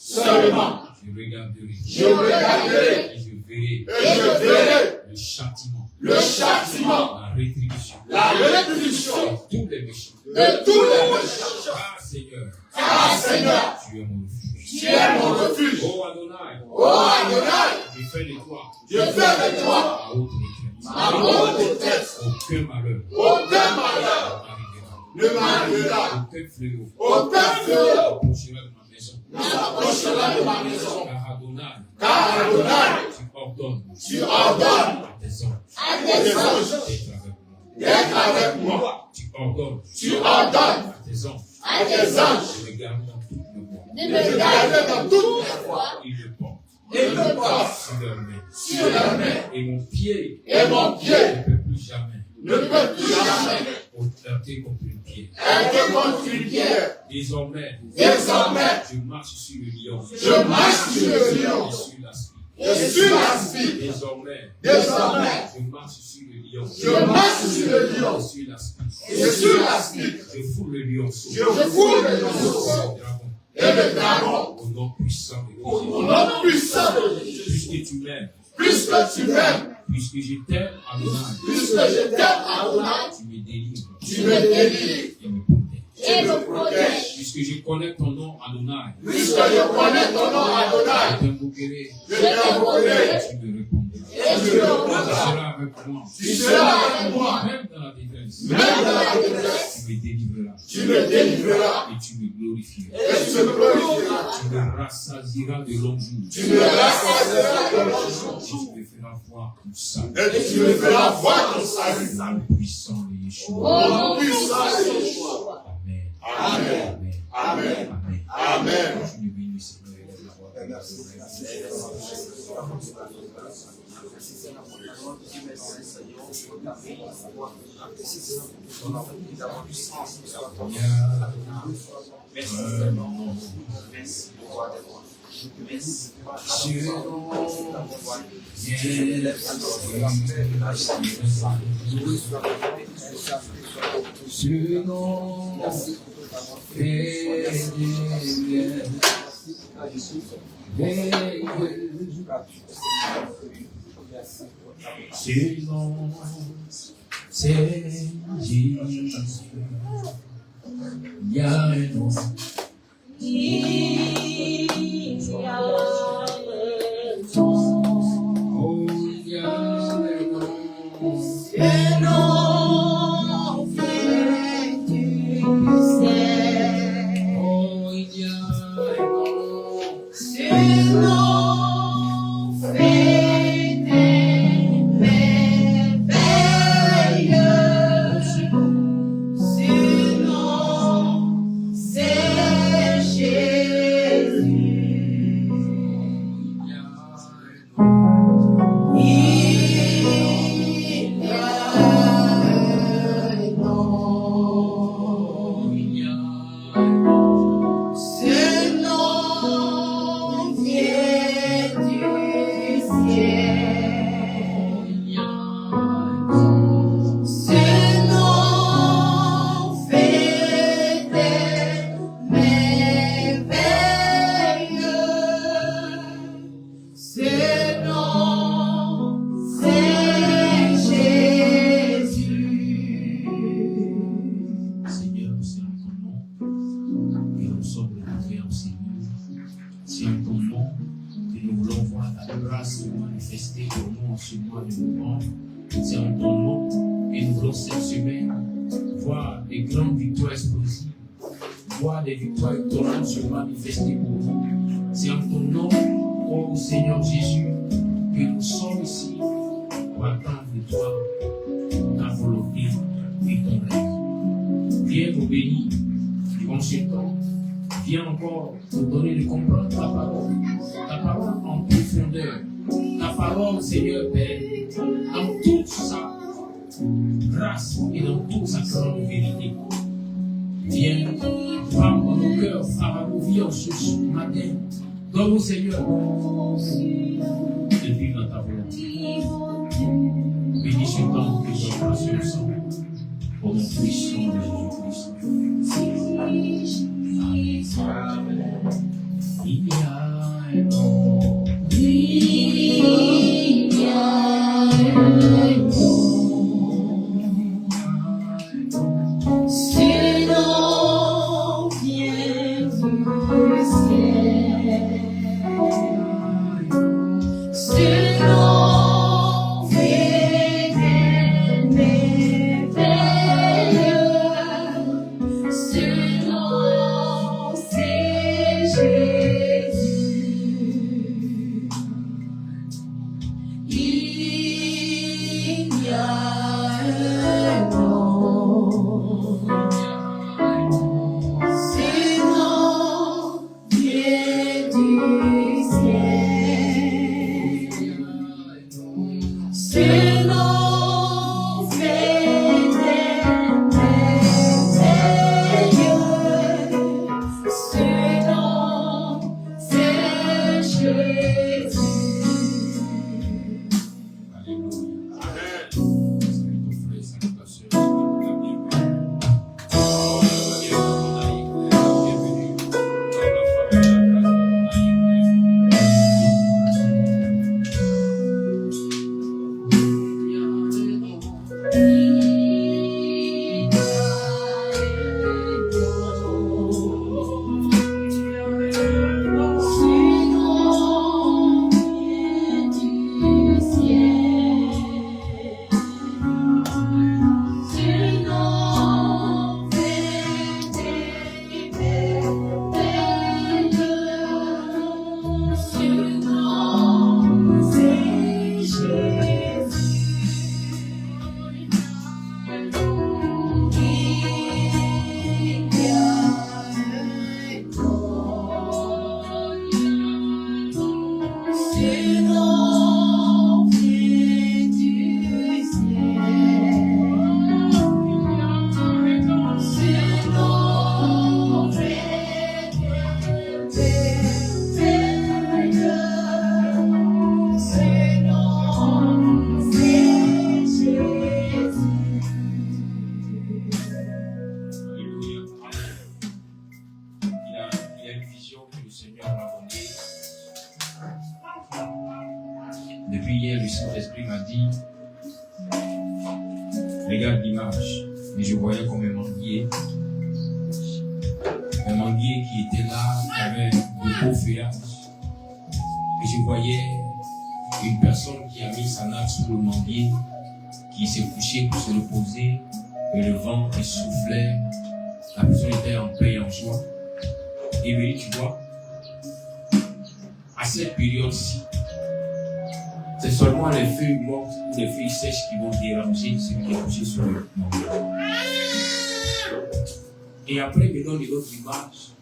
Speaker 4: seulement
Speaker 2: je regarderai
Speaker 4: je regarderai
Speaker 2: et je verrai
Speaker 4: et je verrai
Speaker 2: le châtiment,
Speaker 4: le châtiment,
Speaker 2: la rétribution
Speaker 4: la rétribution
Speaker 2: de tous les méchants.
Speaker 4: de tous les méchants.
Speaker 2: Ah Seigneur,
Speaker 4: Car Seigneur,
Speaker 2: tu es mon refuge.
Speaker 4: tu es mon refuge.
Speaker 2: Oh Adonai,
Speaker 4: Ô Adonai,
Speaker 2: je fais de toi
Speaker 4: je fais de toi
Speaker 2: ma haute retraite.
Speaker 4: ma haute détresse.
Speaker 2: Aucun malheur
Speaker 4: Aucun malheur
Speaker 2: n'arrivera.
Speaker 4: ne m'arrivera.
Speaker 2: Aucun fléau
Speaker 4: Aucun feu
Speaker 2: n'approchera de ma maison.
Speaker 4: ne s'approchera de ma maison.
Speaker 2: Car Adonai,
Speaker 4: Car Adonai,
Speaker 2: tu ordonnes
Speaker 4: tu ordonnes
Speaker 2: à tes anges
Speaker 4: à tes anges
Speaker 2: d'être avec moi.
Speaker 4: d'être avec moi.
Speaker 2: Tu ordonnes
Speaker 4: Tu ordonnes
Speaker 2: à tes anges
Speaker 4: à tes anges
Speaker 2: de me garder dans toutes les voies.
Speaker 4: de me garder dans toutes les voies.
Speaker 2: Ils le portent
Speaker 4: Et me portent
Speaker 2: sur leurs mains.
Speaker 4: sur leurs mains.
Speaker 2: Et mon pied
Speaker 4: Et mon pied
Speaker 2: ne peut plus jamais
Speaker 4: ne peut plus jamais
Speaker 2: heurter contre une pierre.
Speaker 4: être contre une pierre.
Speaker 2: Désormais,
Speaker 4: Désormais,
Speaker 2: je marche sur le lion
Speaker 4: je marche sur le lion
Speaker 2: et sur la spie.
Speaker 4: et sur la spie.
Speaker 2: Désormais,
Speaker 4: Désormais,
Speaker 2: je marche sur le lion
Speaker 4: je marche sur le
Speaker 2: et
Speaker 4: lion
Speaker 2: sur la spie.
Speaker 4: et sur la spie.
Speaker 2: Je fous le lionceau
Speaker 4: Je fous le
Speaker 2: et
Speaker 4: lionceau
Speaker 2: le dragon
Speaker 4: et le dragon
Speaker 2: au nom puissant de
Speaker 4: au
Speaker 2: Jésus.
Speaker 4: nom puissant de Jésus.
Speaker 2: Puisque tu m'aimes,
Speaker 4: Puisque tu m'aimes,
Speaker 2: puisque je t'aime, Adonai,
Speaker 4: puisque je t'aime, Adonai,
Speaker 2: tu me délivres
Speaker 4: tu me délivres
Speaker 2: et me protèges.
Speaker 4: et me protèges.
Speaker 2: Puisque je connais ton nom, Adonai,
Speaker 4: Puisque je connais ton nom,
Speaker 2: je
Speaker 4: Adonai,
Speaker 2: t'invoquerai
Speaker 4: je t'invoquerai
Speaker 2: et tu me répondras.
Speaker 4: et tu me
Speaker 2: Tu
Speaker 4: répondras.
Speaker 2: seras avec moi,
Speaker 4: Tu seras avec moi,
Speaker 2: même dans la détresse.
Speaker 4: même dans la détresse.
Speaker 2: Tu me délivreras
Speaker 4: Tu me délivreras
Speaker 2: et tu me glorifieras.
Speaker 4: et tu me glorifieras.
Speaker 2: Tu me rassasieras de longs jours
Speaker 4: Tu me rassasieras de longs jours
Speaker 2: et tu me feras voir ton salut.
Speaker 4: et tu me feras voir ton salut.
Speaker 2: Le puissant de
Speaker 4: Au
Speaker 2: Yeshua.
Speaker 4: nom puissant de Yeshua.
Speaker 2: Amen.
Speaker 4: Amen.
Speaker 2: Amen.
Speaker 4: Amen.
Speaker 2: Amen.
Speaker 4: Amen.
Speaker 2: Je me bénis, Seigneur, et lève la voix. C'est Jésus. Il y a un nom. Oh, il y a un nom. Oh, il y a un nom.
Speaker 4: C'est
Speaker 1: manifester pour nous en ce mois de novembre. C'est en ton nom que nous voulons cette semaine voir des grandes victoires explosives, voir des victoires étonnantes se manifester pour nous. C'est en ton nom, ô Seigneur Jésus, que nous sommes ici pour attendre de toi ta volonté et ton règne. Viens nous bénir, consultant. Viens encore nous donner de comprendre ta parole en profondeur. Ta parole, Seigneur Père, dans toute sa grâce et dans toute sa grande vérité. Viens prendre nos cœurs à nos vies en ce matin. Donne-nous, Seigneur, de vivre dans ta volonté. Bénis ce temps que nous avons passé ensemble. Au nom puissant de Jésus-Christ. Il y a un nom. Il y a un nom. Ce nom vient du ciel. Ce nom vient merveilleux. Ce nom c'est Jésus. Il y a un nom. Ce nom vient du ciel. Ce nom fait merveilleux. Ce nom c'est Jésus. Depuis hier, le Saint-Esprit m'a dit, regarde l'image. Et je voyais comme un manguier qui était là, qui avait de beaux feuillages. Et je voyais une personne qui a mis sa nappe sous le manguier, qui s'est couchée pour se reposer, et le vent qui soufflait. La personne était en paix et en joie. Et oui, tu vois, à cette période-ci, c'est seulement les feuilles mortes ou les feuilles sèches qui vont déranger celui qui est couché sur le manguier. Et après, il me donne une autre image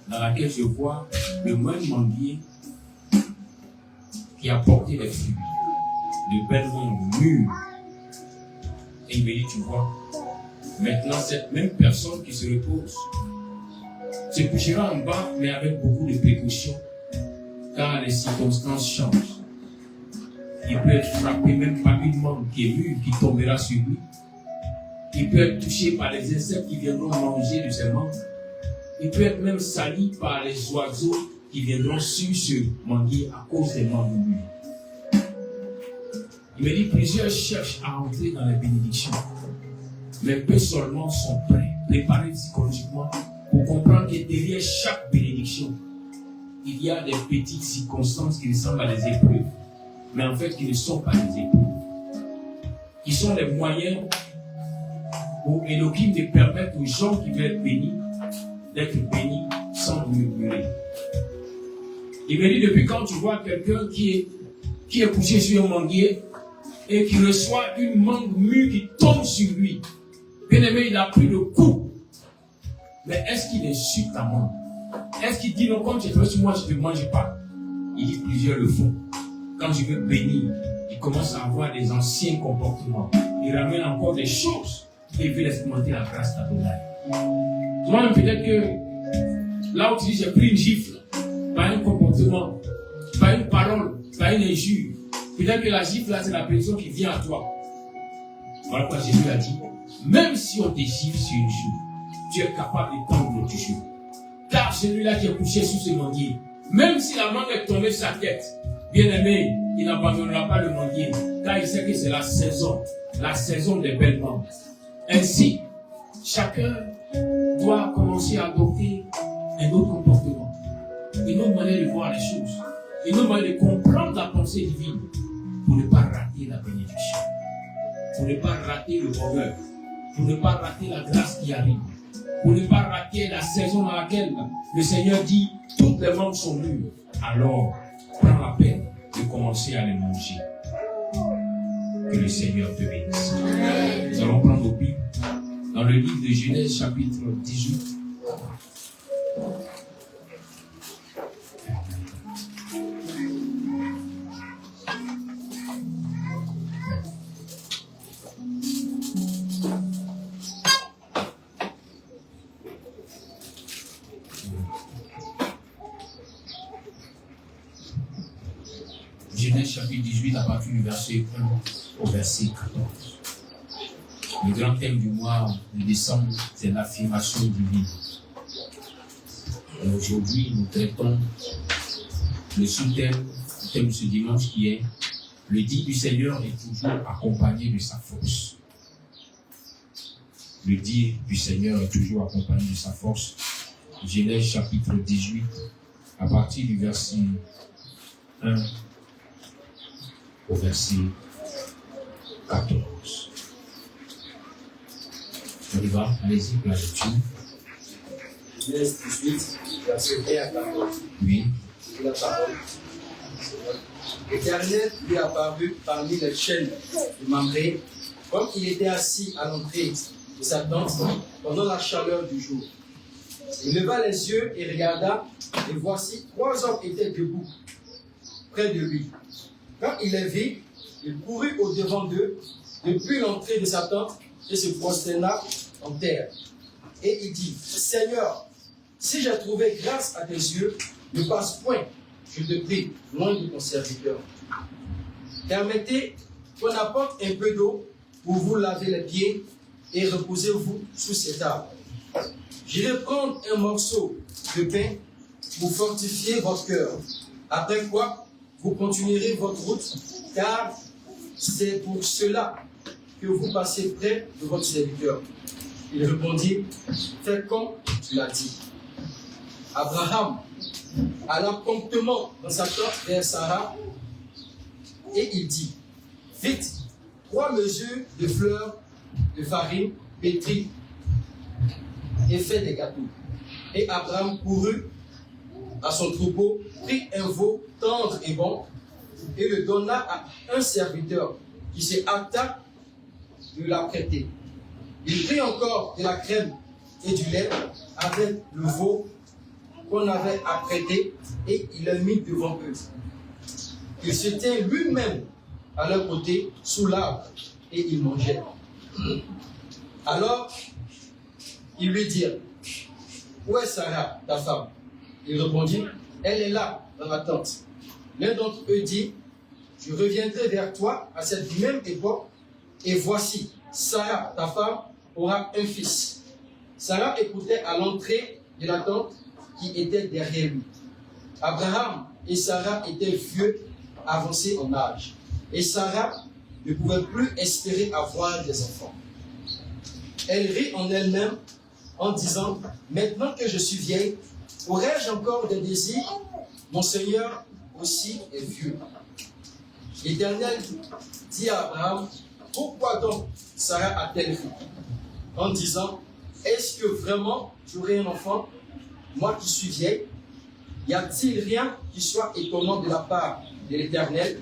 Speaker 1: dans laquelle je vois le même manguier qui a porté les fruits, le bel monde mûr. Et il me dit, tu vois, maintenant cette même personne qui se repose se couchera en bas, mais avec beaucoup de précautions, car les circonstances changent. Il peut être frappé même par une mangue qui est mûre, qui tombera sur lui. Il peut être touché par les insectes qui viendront manger de ses mangues. Il peut être même sali par les oiseaux qui viendront sur ce manguier à cause des mangues mûres. Il me dit, plusieurs cherchent à entrer dans les bénédictions, mais peu seulement sont prêts, préparés psychologiquement pour comprendre que derrière chaque bénédiction, il y a des petites circonstances qui ressemblent à des épreuves
Speaker 2: mais en fait qui ne sont pas des époux, qui sont les moyens pour Elohim de permettre aux gens qui veulent être bénis d'être bénis sans murmurer. Il me dit, depuis quand tu vois quelqu'un qui est poussé sur un manguier et qui reçoit une mangue mûre qui tombe sur lui, bien aimé, il a pris le coup. Mais est-ce qu'il insulte ta mangue? Est-ce qu'il dit non, comme tu es tombé sur moi, je ne te mange pas? Il dit plusieurs le font. Quand je veux bénir, il commence à avoir des anciens comportements. Il ramène encore des choses et il veut expérimenter la grâce d'Adonai. Toi-même, peut-être que là où tu dis j'ai pris une gifle, pas un comportement, pas une parole, pas une injure. Peut-être que la gifle là, c'est la personne qui vient à toi. Voilà pourquoi Jésus a dit, même si on te gifle sur une joue, tu es capable d'étendre l'autre joue. Car celui-là qui est couché sous ce manguier, même si la mangue est tombée sur sa tête, bien aimé, il n'abandonnera pas le manguier, car il sait que c'est la saison des belles mangues. Ainsi, chacun doit commencer à adopter un autre comportement, une autre manière de voir les choses, une autre manière de comprendre la pensée divine pour ne pas rater la bénédiction, pour ne pas rater le bonheur, pour ne pas rater la grâce qui arrive, pour ne pas rater la saison dans laquelle le Seigneur dit toutes les mangues sont mûres. Alors, prends la peine de commencer à les manger. Que le Seigneur te bénisse. Nous allons prendre nos Bibles dans le livre de Genèse, chapitre 18. Genèse chapitre 18 à partir du verset 1 au verset 14. Le grand thème du mois de décembre, c'est l'affirmation divine. Et aujourd'hui, nous traitons le sous-thème, le thème de ce dimanche qui est le dit du Seigneur est toujours accompagné de sa force. Le dit du Seigneur est toujours accompagné de sa force. Genèse chapitre 18 à partir du verset 1 au verset 14. On y va, allez-y pour la lecture.
Speaker 3: Genèse 18, verset 1 à 14.
Speaker 2: Oui.
Speaker 3: La parole. L'Éternel lui apparut parmi les chaînes de Mamré, comme il était assis à l'entrée de sa tente pendant la chaleur du jour. Il leva les yeux et regarda, et voici 3 hommes étaient debout près de lui. Quand il les vit, il courut au-devant d'eux, depuis l'entrée de sa tente, et se prosterna en terre. Et il dit, Seigneur, si j'ai trouvé grâce à tes yeux, ne passe point, je te prie, loin de ton serviteur. Permettez qu'on apporte un peu d'eau pour vous laver les pieds et reposez-vous sous cet arbre. J'irai prendre un morceau de pain pour fortifier votre cœur. Après quoi, vous continuerez votre route, car c'est pour cela que vous passez près de votre serviteur. Il répondit, fais comme tu l'as dit. Abraham alla promptement dans sa tente vers Sarah et il dit, vite, 3 mesures de fleurs de farine pétrie et fait des gâteaux. Et Abraham courut à son troupeau, prit un veau tendre et bon, et le donna à un serviteur qui se hâta de l'apprêter. Il prit encore de la crème et du lait avec le veau qu'on avait apprêté et il le mit devant eux. Il se tint lui-même à leur côté sous l'arbre et il mangeait. Alors, ils lui dirent, où est Sarah, ta femme? Il répondit, elle est là, dans la tente. L'un d'entre eux dit, je reviendrai vers toi à cette même époque, et voici, Sarah, ta femme, aura un fils. Sarah écoutait à l'entrée de la tente qui était derrière lui. Abraham et Sarah étaient vieux, avancés en âge, et Sarah ne pouvait plus espérer avoir des enfants. Elle rit en elle-même en disant, maintenant que je suis vieille, aurais-je encore des désirs? Mon Seigneur aussi est vieux. L'Éternel dit à Abraham, pourquoi donc Sarah a-t-elle fait? En disant, est-ce que vraiment j'aurai un enfant, moi qui suis vieille? Y a-t-il rien qui soit étonnant de la part de l'Éternel?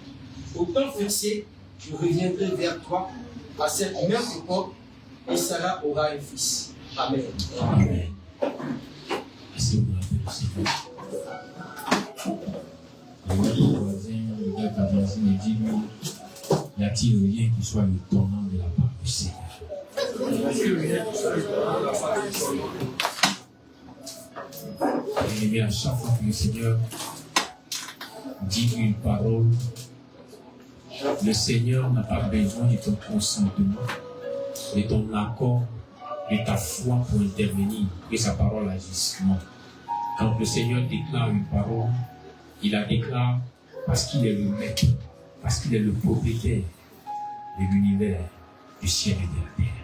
Speaker 3: Au temps fixé, je reviendrai vers toi à cette même époque et Sarah aura un fils. Amen.
Speaker 2: Amen. Merci pour la Seigneur. Le voisin, le gars qui a voisin, il dit, y a-t-il rien qui soit étonnant de la part du Seigneur? Et à chaque fois que le Seigneur dit une parole, le Seigneur n'a pas besoin de ton consentement, de ton accord, de ta foi pour intervenir, que sa parole agisse. Non. Quand le Seigneur déclare une parole, il la déclare parce qu'il est le maître, parce qu'il est le propriétaire de l'univers, du ciel et de la terre.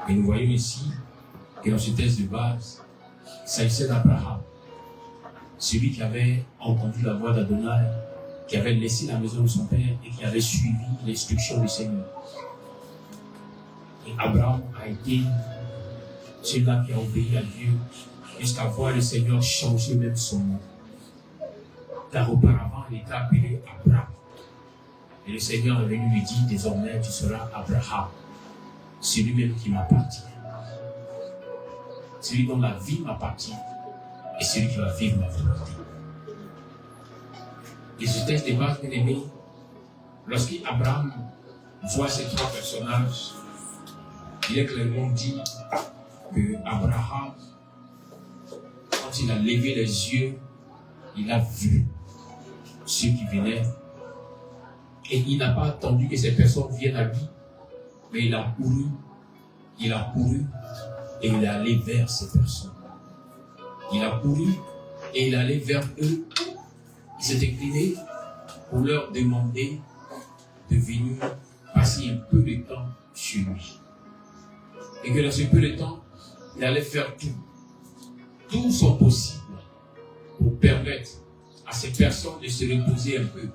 Speaker 2: Et nous voyons ici que dans ce texte de base, il s'agissait d'Abraham, celui qui avait entendu la voix d'Adonai, qui avait laissé la maison de son père et qui avait suivi l'instruction du Seigneur. Et Abraham a été celui-là qui a obéi à Dieu jusqu'à voir le Seigneur changer même son nom. Car auparavant, il était appelé Abraham. Et le Seigneur est venu lui dire, désormais, tu seras Abraham, celui-même qui m'appartient. Celui dont la vie m'appartient et celui qui va vivre ma volonté. Et ce texte de base, bien aimé, lorsqu'Abraham voit ces trois personnages, il est clairement dit que Abraham, quand il a levé les yeux, il a vu ceux qui venaient et il n'a pas attendu que ces personnes viennent à lui, mais il a couru et il est allé vers ces personnes. Il a couru et il est allé vers eux. Il s'est incliné pour leur demander de venir passer un peu de temps chez lui. Et que dans ce peu de temps, il allait faire tout son possible pour permettre à ces personnes de se reposer un peu,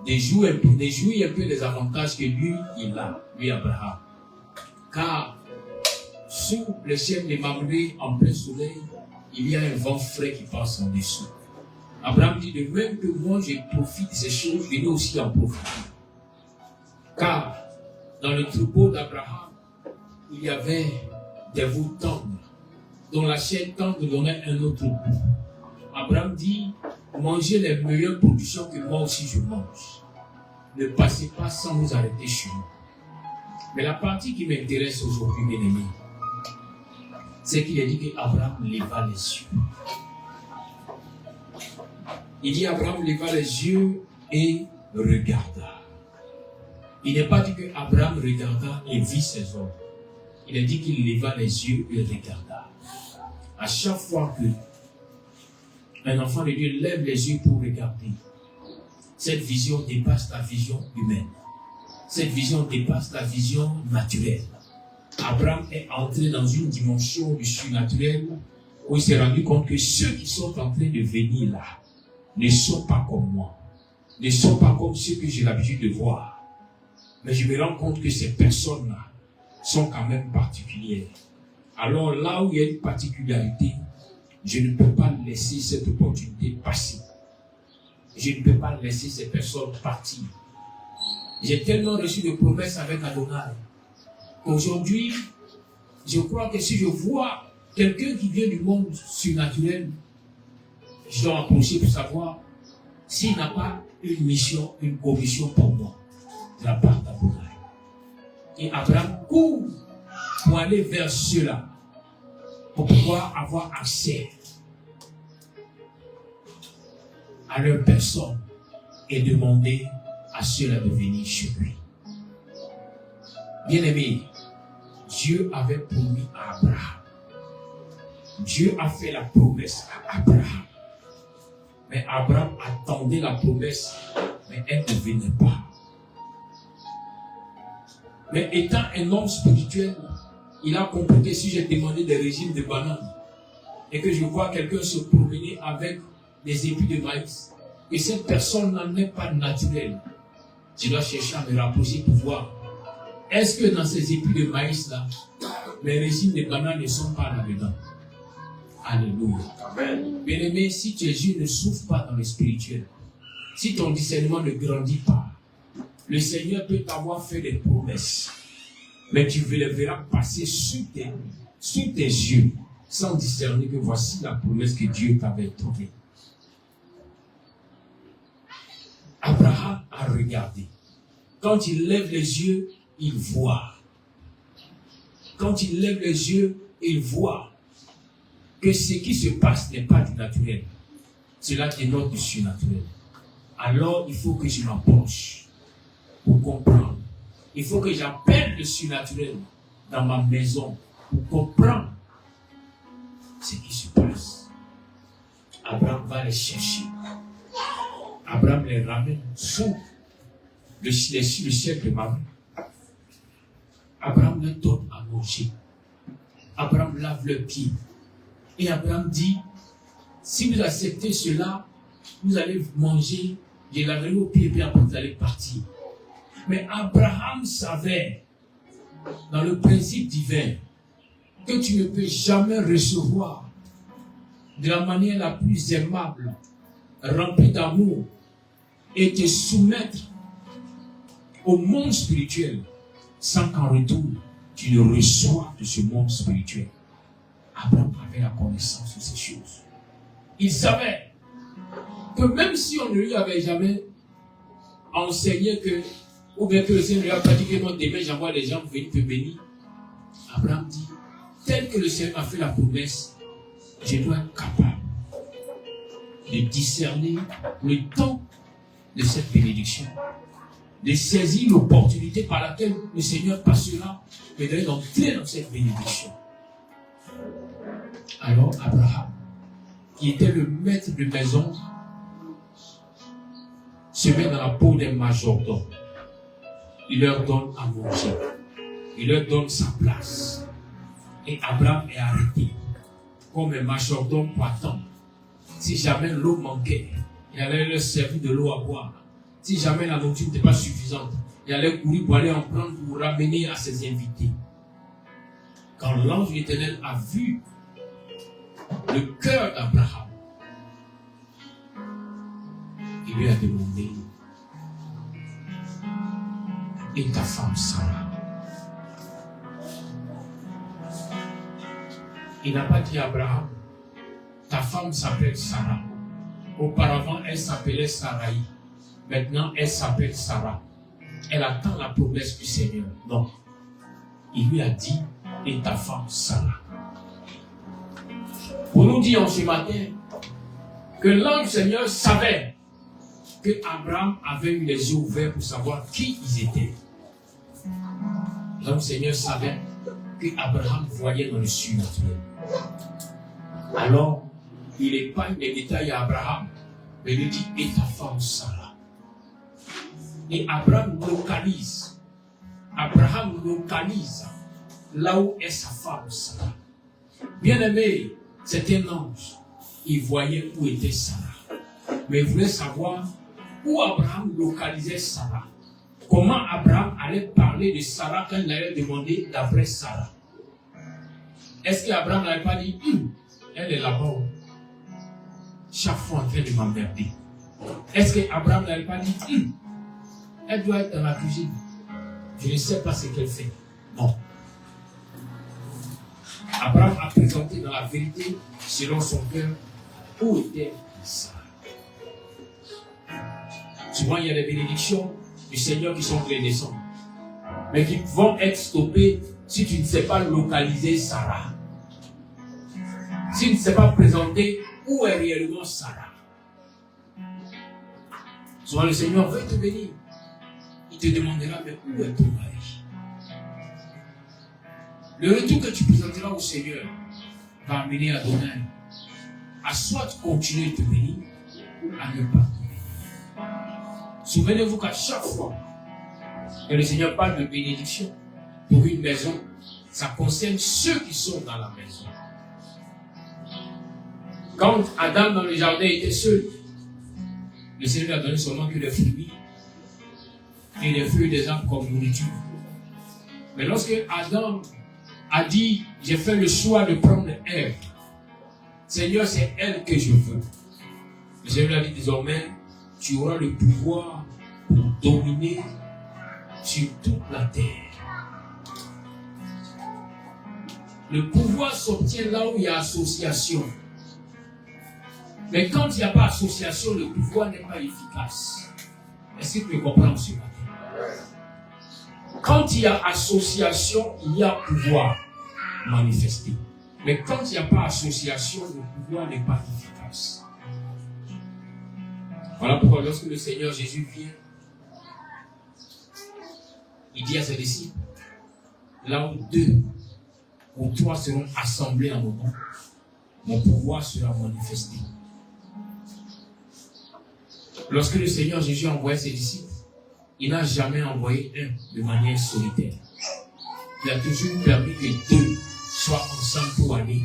Speaker 2: de jouir un peu des avantages que lui, il a, lui Abraham. Car sous le ciel de Mamré, en plein soleil, il y a un vent frais qui passe en dessous. Abraham dit de même que moi je profite de ces choses, je vais aussi en profiter. Car dans le troupeau d'Abraham, il y avait des veaux tendres, dont la chair tendre donnait un autre goût. Abraham dit, mangez les meilleures productions que moi aussi je mange. Ne passez pas sans vous arrêter chez nous. Mais la partie qui m'intéresse aujourd'hui, bien aimé, c'est qu'il a dit qu'Abraham leva les yeux. Il dit Abraham leva les yeux et regarda. Il n'est pas dit qu'Abraham regarda et vit ses hommes. Il a dit qu'il leva les yeux et regarda. À chaque fois que un enfant de Dieu lève les yeux pour regarder, cette vision dépasse la vision humaine. Cette vision dépasse la vision naturelle. Abraham est entré dans une dimension du surnaturel où il s'est rendu compte que ceux qui sont en train de venir là ne sont pas comme moi, ne sont pas comme ceux que j'ai l'habitude de voir. Mais je me rends compte que ces personnes-là sont quand même particulières. Alors là où il y a une particularité, je ne peux pas laisser cette opportunité passer. Je ne peux pas laisser ces personnes partir. J'ai tellement reçu de promesses avec Adonai qu'aujourd'hui, je crois que si je vois quelqu'un qui vient du monde surnaturel, je dois approcher pour savoir s'il n'a pas une mission, une commission pour moi de la part d'Adonai. Et Abraham court pour aller vers ceux-là, pour pouvoir avoir accès à leur personne et demander à ceux-là de venir chez lui. Bien-aimé, Dieu avait promis à Abraham. Dieu a fait la promesse à Abraham. Mais Abraham attendait la promesse, mais elle ne venait pas. Mais étant un homme spirituel, il a compris que si j'ai demandé des régimes de bananes et que je vois quelqu'un se promener avec des épis de maïs
Speaker 1: que cette personne n'en est pas naturelle, je dois chercher à me rapprocher pour voir. Est-ce que dans ces épis de maïs-là, les régimes de bananes ne sont pas là-dedans? Alléluia. Amen. Bien-aimé, si tes yeux ne s'ouvrent pas dans le spirituel, si ton discernement ne grandit pas, le Seigneur peut t'avoir fait des promesses, mais tu les verras passer sous tes yeux, sans discerner que voici la promesse que Dieu t'avait donnée. Abraham a regardé. Quand il lève les yeux, il voit. Quand il lève les yeux, il voit que ce qui se passe n'est pas du naturel. Cela dénote du surnaturel. Alors, il faut que je m'approche pour comprendre. Il faut que j'appelle le surnaturel dans ma maison pour comprendre ce qui se passe. Abraham va les chercher. Abraham les ramène sous le ciel de Mamre. Abraham leur donne à manger. Abraham lave leurs pieds. Et Abraham dit, si vous acceptez cela, vous allez manger, je laverai vos pieds, et puis après vous allez partir. Mais Abraham savait, dans le principe divin, que tu ne peux jamais recevoir de la manière la plus aimable, remplie d'amour, et te soumettre au monde spirituel, sans qu'en retour, tu ne reçois de ce monde spirituel. Abraham avait la connaissance de ces choses. Il savait que même si on ne lui avait jamais enseigné que, ou bien que le Seigneur lui a pas dit que non, demain j'envoie les gens pour venir te bénir, Abraham dit, tel que le Seigneur m'a fait la promesse, je dois être capable de discerner le temps de cette bénédiction, de saisir l'opportunité par laquelle le Seigneur passera et d'entrer dans cette bénédiction. Alors Abraham, qui était le maître de maison, se met dans la peau des majordomes. Il leur donne à manger. Il leur donne sa place. Et Abraham est arrêté comme un majordome pour attendre. Si jamais l'eau manquait, il allait leur servir de l'eau à boire. Si jamais la nourriture n'était pas suffisante, il allait courir pour aller en prendre pour ramener à ses invités. Quand l'ange de l'Éternel a vu le cœur d'Abraham, il lui a demandé, et ta femme Sarah? Il n'a pas dit à Abraham, ta femme s'appelle Sarah. Auparavant, elle s'appelait Sarai. Maintenant, elle s'appelle Sarah. Elle attend la promesse du Seigneur. Non. Il lui a dit, et ta femme Sarah. Pour nous dire en ce matin que l'ange du Seigneur savait que Abraham avait eu les yeux ouverts pour savoir qui ils étaient. L'ange du Seigneur savait que Abraham voyait dans le surnaturel. Alors, il épargne les détails à Abraham, mais il dit, et ta femme Sarah. Et Abraham localise là où est sa femme Sarah. Bien aimé, c'est un ange. Il voyait où était Sarah. Mais il voulait savoir où Abraham localisait Sarah. Comment Abraham allait parler de Sarah quand il allait demander d'après Sarah. Est-ce qu'Abraham n'avait pas dit, elle est là-bas, chaque fois en train de m'emmerder? Est-ce qu'Abraham n'avait pas dit, elle doit être dans la cuisine, je ne sais pas ce qu'elle fait? Non. Abraham a présenté dans la vérité, selon son cœur, où était Sarah. Souvent, il y a des bénédictions du Seigneur qui sont en train de descendre, mais qui vont être stoppées si tu ne sais pas localiser Sarah. Si tu ne sais pas présenter où est réellement Sarah. Souvent, le Seigneur veut te bénir. Il te demandera, mais où est ton mari? Le retour que tu présenteras au Seigneur va amener à donner à soit continuer de te bénir ou à ne pas te bénir. Souvenez-vous qu'à chaque fois que le Seigneur parle de bénédiction pour une maison, ça concerne ceux qui sont dans la maison. Quand Adam dans le jardin était seul, le Seigneur n'a donné seulement que des fruits et les feuilles des arbres comme nourriture. Mais lorsque Adam a dit, j'ai fait le choix de prendre Ève, Seigneur, c'est elle que je veux. Le Seigneur a dit désormais, tu auras le pouvoir pour dominer sur toute la terre. Le pouvoir s'obtient là où il y a association. Mais quand il n'y a pas association, le pouvoir n'est pas efficace. Est-ce que tu peux comprendre ce matin? Quand il y a association, il y a pouvoir manifesté. Mais quand il n'y a pas association, le pouvoir n'est pas efficace. Voilà pourquoi lorsque le Seigneur Jésus vient, il dit à ses disciples, là où 2 ou 3 seront assemblés en mon nom, mon pouvoir sera manifesté. Lorsque le Seigneur Jésus a envoyé ses disciples, il n'a jamais envoyé un de manière solitaire. Il a toujours permis que 2 soient ensemble pour aller,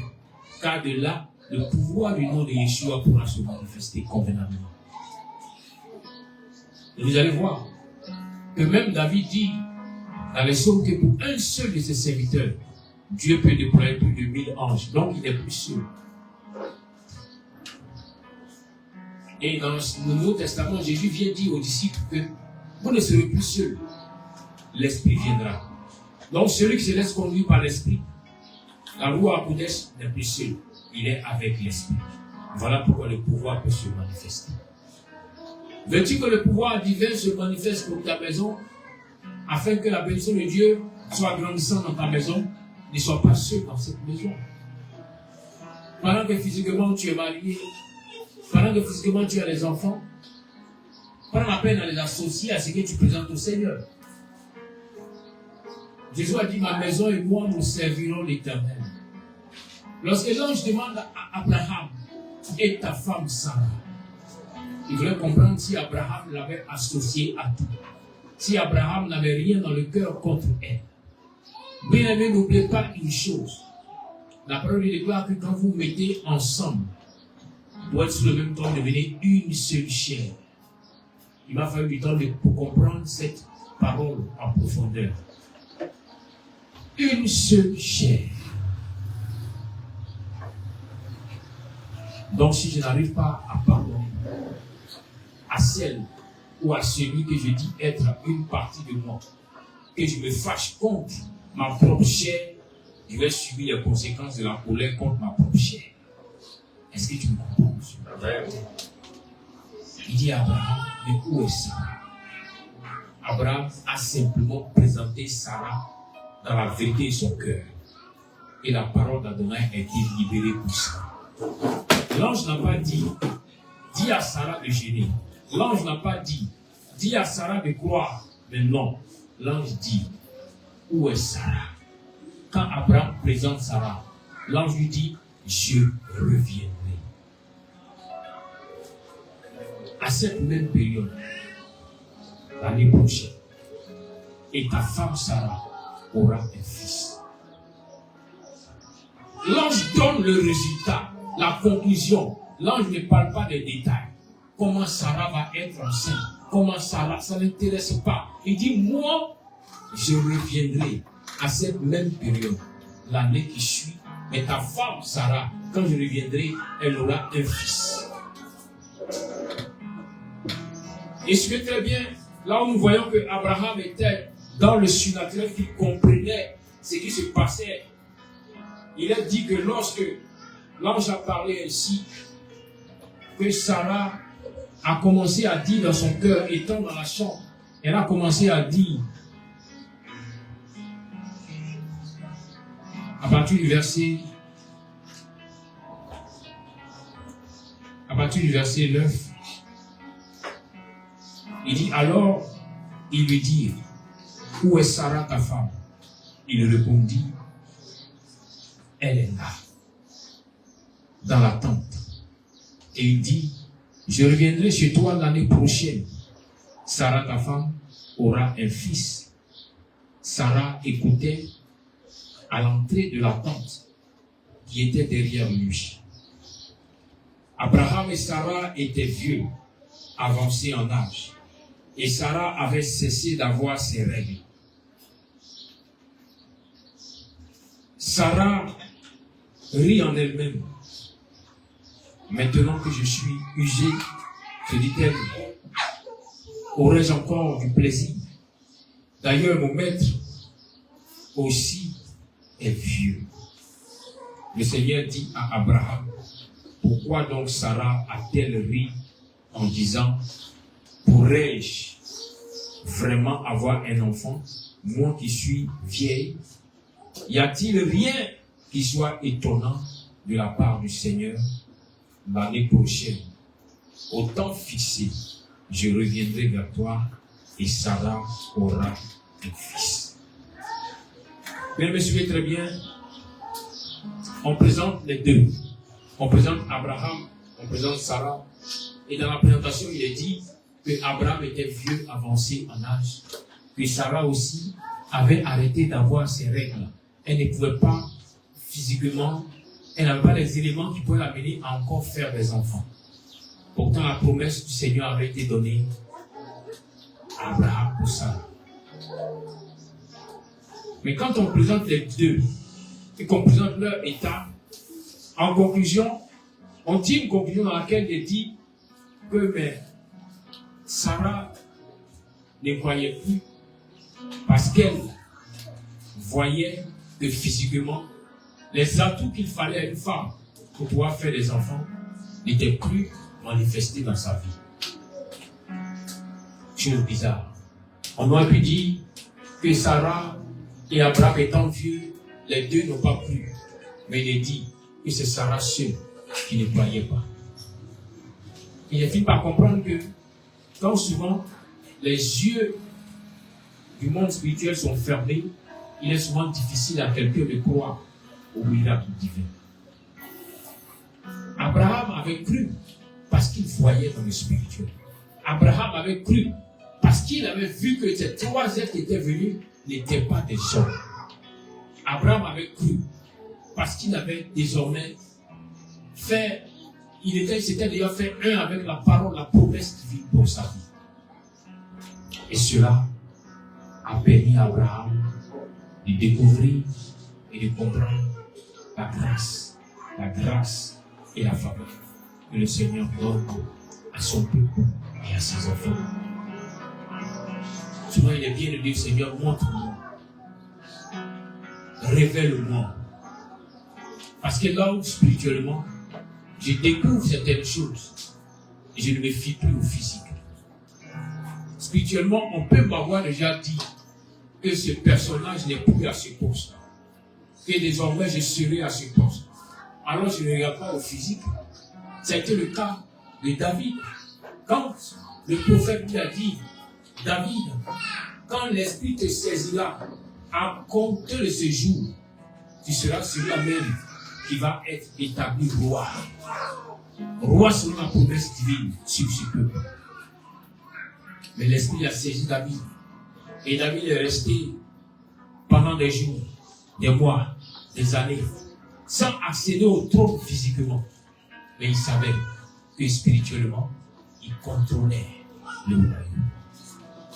Speaker 1: car de là, le pouvoir du nom de Yeshua pourra se manifester convenablement. Et vous allez voir que même David dit dans les psaumes que pour un seul de ses serviteurs, Dieu peut déployer plus de 1000 anges. Donc il n'est plus seul. Et dans le Nouveau Testament, Jésus vient dire aux disciples que vous ne serez plus seuls. L'Esprit viendra. Donc celui qui se laisse conduire par l'Esprit, la Roua Kodesh n'est plus seul. Il est avec l'Esprit. Voilà pourquoi le pouvoir peut se manifester. Veux-tu que le pouvoir divin se manifeste pour ta maison, afin que la bénédiction de Dieu soit grandissante dans ta maison? Ne sois pas seul dans cette maison. Pendant que physiquement tu es marié, pendant que physiquement tu as des enfants, prends la peine à les associer à ce que tu présentes au Seigneur. Jésus a dit, ma maison et moi, nous servirons l'Éternel. Lorsque l'ange demande à Abraham et ta femme Sarah, il voulait comprendre si Abraham l'avait associé à tout. Si Abraham n'avait rien dans le cœur contre elle. Bien aimé, n'oubliez pas une chose. La parole déclare que quand vous mettez ensemble, pour être sur le même temps, devenez une seule chair. Il m'a fallu du temps pour comprendre cette parole en profondeur. Une seule chair. Donc si je n'arrive pas à pardonner à celle ou à celui que je dis être une partie de moi, que je me fâche contre ma propre chair, je vais subir les conséquences de la colère contre ma propre chair. Est-ce que tu me comprends, monsieur? Il dit à Abraham, mais où est Sarah? Abraham a simplement présenté Sarah dans la vérité de son cœur. Et la parole d'Adonai a été libérée pour ça. L'ange n'a pas dit, dis à Sarah de gêner. L'ange n'a pas dit, dis à Sarah de croire. Mais non, l'ange dit, où est Sarah? Quand Abraham présente Sarah, l'ange lui dit, je reviendrai. À cette même période, l'année prochaine, et ta femme Sarah aura un fils. L'ange donne le résultat, la conclusion. L'ange ne parle pas des détails. Comment Sarah va être enceinte, comment Sarah, ça ne l'intéresse pas. Il dit, moi, je reviendrai à cette même période, l'année qui suit, mais ta femme Sarah, quand je reviendrai, elle aura un fils. Et suivez très bien, là où nous voyons que Abraham était dans le surnaturel, qu'il comprenait ce qui se passait. Il a dit que lorsque l'ange a parlé ainsi, que Sarah a commencé à dire dans son cœur, étant dans la chambre, elle a commencé à dire, à partir du verset 9, il dit, alors, il lui dit, où est Sarah ta femme? Il répondit, elle est là, dans la tente. Et il dit, je reviendrai chez toi l'année prochaine. Sarah ta femme aura un fils. Sarah écoutait à l'entrée de la tente qui était derrière lui. Abraham et Sarah étaient vieux.
Speaker 2: avancé en âge et Sarah avait cessé d'avoir ses règles. Sarah rit en elle-même. Maintenant que je suis usée, se dit-elle, aurais-je encore du plaisir? D'ailleurs, mon maître aussi est vieux. Le Seigneur dit à Abraham, pourquoi donc Sarah a-t-elle ri en disant, pourrais-je vraiment avoir un enfant, moi qui suis vieille? Y a-t-il rien qui soit étonnant de la part du Seigneur? L'année prochaine, au temps fixé, je reviendrai vers toi et Sarah aura un fils. Vous me suivez très bien. On présente les deux. On présente Abraham, on présente Sarah. Et dans la présentation, il est dit que Abraham était vieux, avancé en âge. Que Sarah aussi avait arrêté d'avoir ses règles. Elle ne pouvait pas physiquement, elle n'avait pas les éléments qui pouvaient l'amener à encore faire des enfants. Pourtant, la promesse du Seigneur avait été donnée à Abraham pour Sarah. Mais quand on présente les deux et qu'on présente leur état, en conclusion, on tire une conclusion dans laquelle il dit que Sarah ne croyait plus parce qu'elle voyait que physiquement, les atouts qu'il fallait à une femme pour pouvoir faire des enfants n'étaient plus manifestés dans sa vie. Chose bizarre. On aurait pu dire que Sarah et Abraham étant vieux, les deux n'ont pas plu. Mais il est dit que c'est Sarah seule qui ne croyait pas. Il a fini par comprendre que quand souvent les yeux du monde spirituel sont fermés, il est souvent difficile à quelqu'un de croire au miracle divin. Abraham avait cru parce qu'il voyait dans le spirituel. Abraham avait cru parce qu'il avait vu que ces trois êtres qui étaient venus n'étaient pas des hommes. Abraham avait cru parce qu'il avait désormais fait, il s'était déjà fait un avec la parole, la promesse divine pour sa vie. Et cela a permis à Abraham de découvrir et de comprendre la grâce et la faveur que le Seigneur donne à son peuple et à ses enfants. Souvent, il est bien de dire, Seigneur, montre-moi, révèle-moi. Parce que là où, spirituellement, je découvre certaines choses et je ne me fie plus au physique. Spirituellement, on peut m'avoir déjà dit que ce personnage n'est plus à ce poste. Que désormais, je serai à ce poste. Alors, je ne regarde pas au physique. Ça a été le cas de David. Quand le prophète lui a dit, David, quand l'Esprit te saisira, à compter de ce jour, tu seras celui-là même qui va être établi roi. Roi selon la promesse divine sur ce peuple. Mais l'Esprit a saisi David. Et David est resté pendant des jours, des mois, des années, sans accéder au trône physiquement. Mais il savait que spirituellement, il contrôlait le royaume.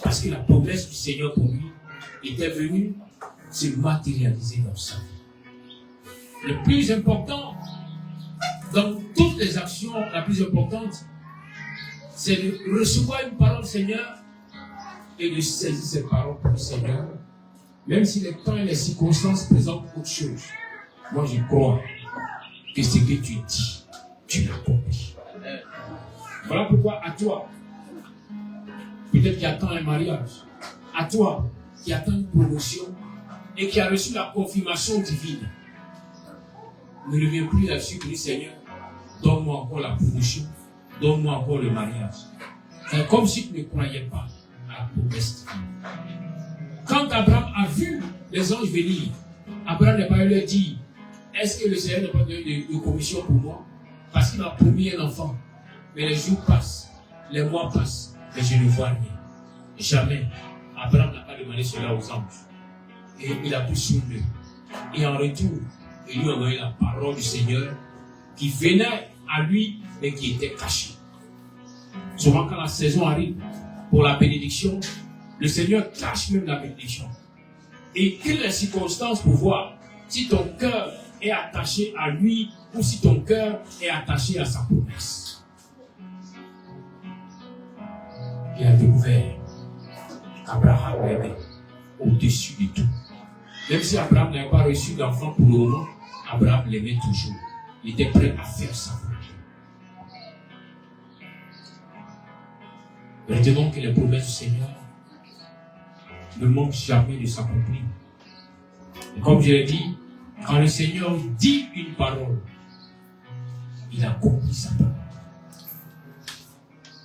Speaker 2: Parce que la promesse du Seigneur pour lui était venue se matérialiser dans sa vie. Le plus important, dans toutes les actions, la plus importante, c'est de recevoir une parole du Seigneur et de saisir ces paroles pour le Seigneur, même si les temps et les circonstances présentent autre chose. Moi, je crois que ce que tu dis, tu l'accomplis. Voilà pourquoi à toi, peut-être qui attend un mariage, à toi qui attend une promotion et qui a reçu la confirmation divine, ne reviens plus là-dessus pour dire, Seigneur, donne-moi encore la promotion, donne-moi encore le mariage. C'est comme si tu ne croyais pas à la promesse divine. Quand Abraham a vu les anges venir, Abraham n'a pas eu leur dire, est-ce que le Seigneur n'a pas donné de commission pour moi? Parce qu'il m'a promis un enfant. Mais les jours passent, les mois passent, mais je ne vois rien. Jamais. Abraham n'a pas demandé cela aux anges. Et il a pris sur eux. Et en retour, il lui a envoyé la parole du Seigneur qui venait à lui, mais qui était cachée.
Speaker 1: Souvent quand la saison arrive pour la bénédiction, le Seigneur cache même la bénédiction. Et quelles sont les circonstances pour voir si ton cœur est attaché à lui ou si ton cœur est attaché à sa promesse. Il a découvert qu'Abraham l'aimait au-dessus de tout. Même si Abraham n'avait pas reçu d'enfant pour le moment, Abraham l'aimait toujours. Il était prêt à faire sa volonté. Retenons que les promesses du Seigneur ne manquent jamais de s'accomplir. Et comme je l'ai dit, quand le Seigneur dit une parole, il accomplit sa parole.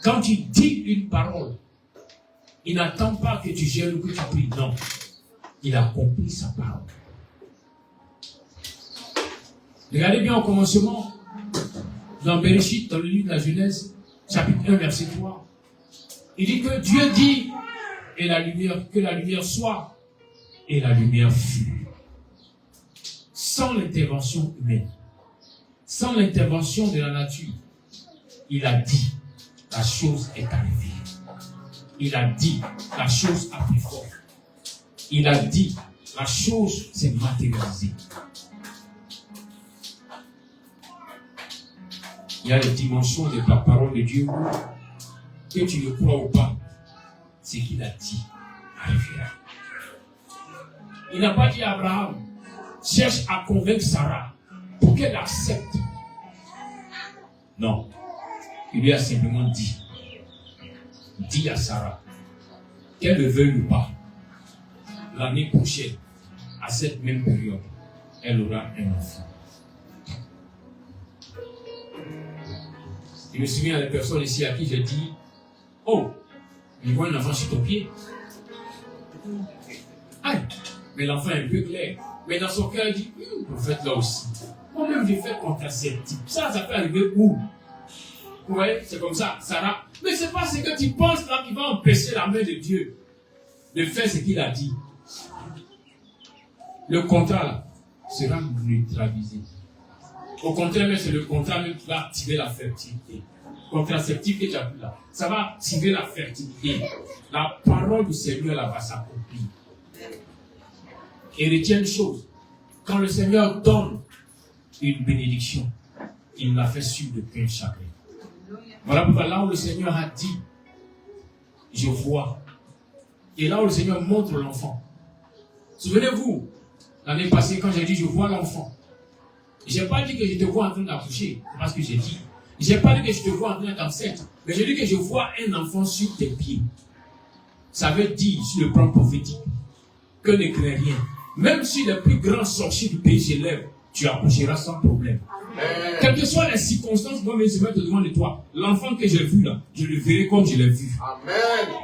Speaker 1: Quand il dit une parole, il n'attend pas que tu gères ou que tu pries. Non, il accomplit sa parole. Regardez bien au commencement, dans Bereshit, dans le livre de la Genèse, chapitre 1, verset 3. Il dit que Dieu dit et la lumière, que la lumière soit, et la lumière fut. Sans l'intervention humaine, sans l'intervention de la nature, il a dit, la chose est arrivée. Il a dit, la chose a pris forme. Il a dit, la chose s'est matérialisée. Il y a les dimensions de la parole de Dieu, que tu le crois ou pas, ce qu'il a dit arrivera. Il n'a pas dit à Abraham, cherche à convaincre Sarah pour qu'elle accepte. Non. Il lui a simplement dit, dis à Sarah, qu'elle le veuille ou pas, l'année prochaine, à cette même période, elle aura un enfant. Je me souviens des personnes ici à qui j'ai dit, oh, je vois un enfant sur ton pied. Aïe, mais l'enfant est un peu clair. Mais dans son cœur, il dit, vous faites là aussi. Moi-même, j'ai fait contraceptif. Ça peut arriver où? Vous voyez, c'est comme ça, Sarah. Mais c'est pas ce que tu penses là qui va empêcher la main de Dieu de faire ce qu'il a dit. Le contrat là sera neutralisé. Au contraire, mais c'est le contrat même qui va activer la fertilité. Contraceptif que tu as plus là, ça va activer la fertilité. La parole du Seigneur là va s'accomplir. Et retiens une chose, quand le Seigneur donne une bénédiction, il l'a fait sur le cœur chagrin. Voilà pourquoi là où le Seigneur a dit, je vois. Et là où le Seigneur montre l'enfant. Souvenez-vous, l'année passée, quand j'ai dit, je vois l'enfant. Je n'ai pas dit que je te vois en train d'accoucher. C'est pas ce que j'ai dit. Je n'ai pas dit que je te vois en train d'enceinte. Mais j'ai dit que je vois un enfant sur tes pieds. Ça veut dire, sur le plan prophétique, que ne crains rien. Même si le plus grand sorcier du pays s'élève, tu accoucheras sans problème. Quelles que soient les circonstances, moi-même, je vais te demander de toi. L'enfant que j'ai vu là, je le verrai comme je l'ai vu. Amen.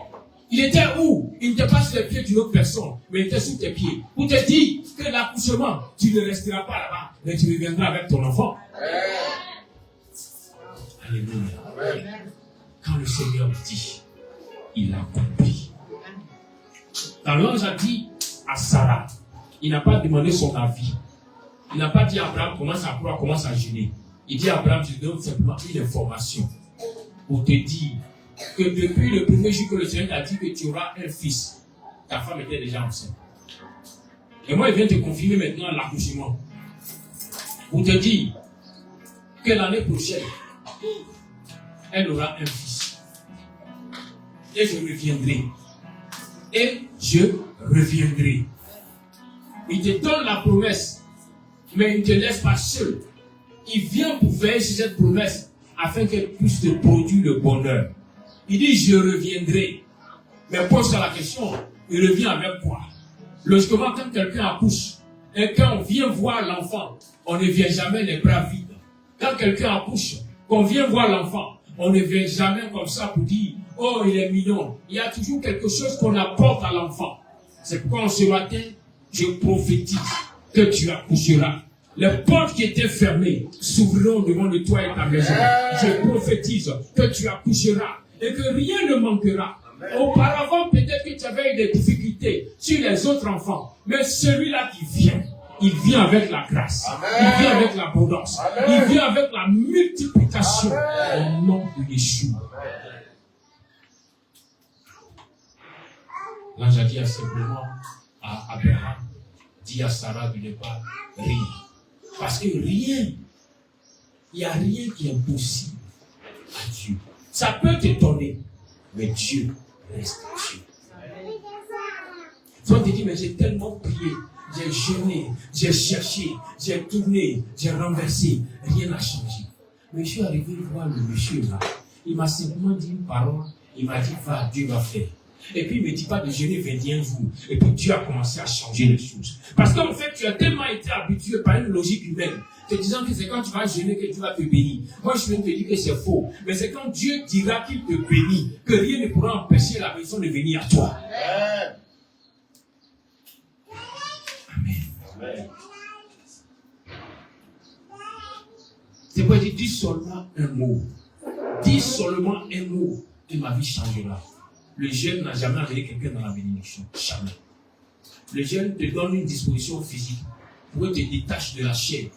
Speaker 1: Il était où? Il n'était pas sur les pieds d'une autre personne, mais il était sous tes pieds. Pour te dire que l'accouchement, tu ne resteras pas là-bas, mais tu reviendras avec ton enfant. Alléluia. Amen. Quand le Seigneur dit, il accomplit. Quand l'ange a dit à Sarah, il n'a pas demandé son avis. Il n'a pas dit à Abraham, commence à croire, commence à jeûner. Il dit à Abraham, je te donne simplement une information pour te dire que depuis le premier jour que le Seigneur t'a dit que tu auras un fils, ta femme était déjà enceinte. Et moi, il vient te confirmer maintenant l'accouchement. Pour te dire que l'année prochaine, elle aura un fils. Et je reviendrai. Et je reviendrai. Il te donne la promesse. Mais il ne te laisse pas seul. Il vient pour veiller sur cette promesse afin qu'elle puisse te produire le bonheur. Il dit, je reviendrai. Mais pose-toi la question, il revient avec quoi? Logiquement, quand quelqu'un accouche, et quand on vient voir l'enfant, on ne vient jamais les bras vides. Quand quelqu'un accouche, qu'on vient voir l'enfant, on ne vient jamais comme ça pour dire, oh, il est mignon. Il y a toujours quelque chose qu'on apporte à l'enfant. C'est pourquoi ce matin, je prophétise que tu accoucheras. Les portes qui étaient fermées s'ouvriront devant de toi et ta maison. Je prophétise que tu accoucheras et que rien ne manquera. Auparavant, peut-être que tu avais des difficultés sur les autres enfants, mais celui-là qui vient, il vient avec la grâce, il vient avec l'abondance, il vient avec la multiplication au nom de Yeshua.
Speaker 2: L'ange a dit simplement à Abraham, dit à Sarah de ne pas rire. Parce que rien, il n'y a rien qui est impossible à Dieu. Ça peut t'étonner, mais Dieu reste Dieu. Toi, tu te dis, mais j'ai tellement prié, j'ai jeûné, j'ai cherché, j'ai tourné, j'ai renversé, rien n'a changé. Mais je suis arrivé voir le monsieur là, il m'a simplement dit une parole, il m'a dit, va, Dieu va faire. Et puis il ne me dit pas de jeûner 21 jours. Et puis Dieu a commencé à changer les choses. Parce qu'en fait, tu as tellement été habitué par une logique humaine, te disant que c'est quand tu vas jeûner que Dieu va te bénir. Moi, je viens de te dire que c'est faux. Mais c'est quand Dieu dira qu'il te bénit, que rien ne pourra empêcher la bénédiction de venir à toi. Amen. Amen. C'est pourquoi il dit seulement un mot. Dis seulement un mot et ma vie changera. Le jeûne n'a jamais amené quelqu'un dans la bénédiction. Jamais. Le jeûne te donne une disposition physique pour que tu te détaches de la chair,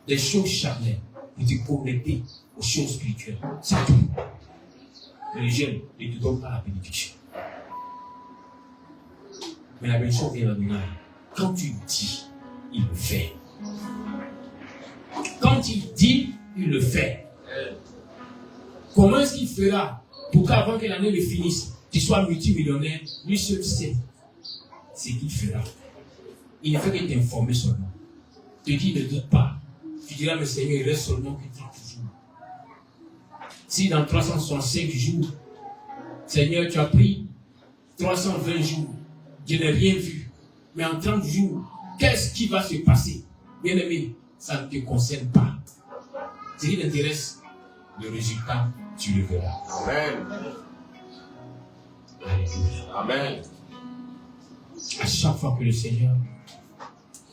Speaker 2: des choses charnelles, pour te connecter aux choses spirituelles. C'est tout. Mais le jeûne ne te donne pas la bénédiction. Mais la bénédiction vient d'Adonai. Quand tu dis, il le fait. Quand il dit, il le fait. Comment est-ce qu'il fera pour qu'avant que l'année ne finisse, tu sois multimillionnaire? Lui seul sait ce qu'il fera. Il ne fait que t'informer seulement. Tu dis, ne doute pas. Tu diras, mais Seigneur, il reste seulement que 30 jours. Si dans 365 jours, Seigneur, tu as pris 320 jours, je n'ai rien vu. Mais en 30 jours, qu'est-ce qui va se passer? Bien aimé, ça ne te concerne pas. Ce qui t'intéresse, le résultat, tu le verras.
Speaker 4: Amen.
Speaker 2: Alléluia.
Speaker 4: Amen.
Speaker 2: À chaque fois que le Seigneur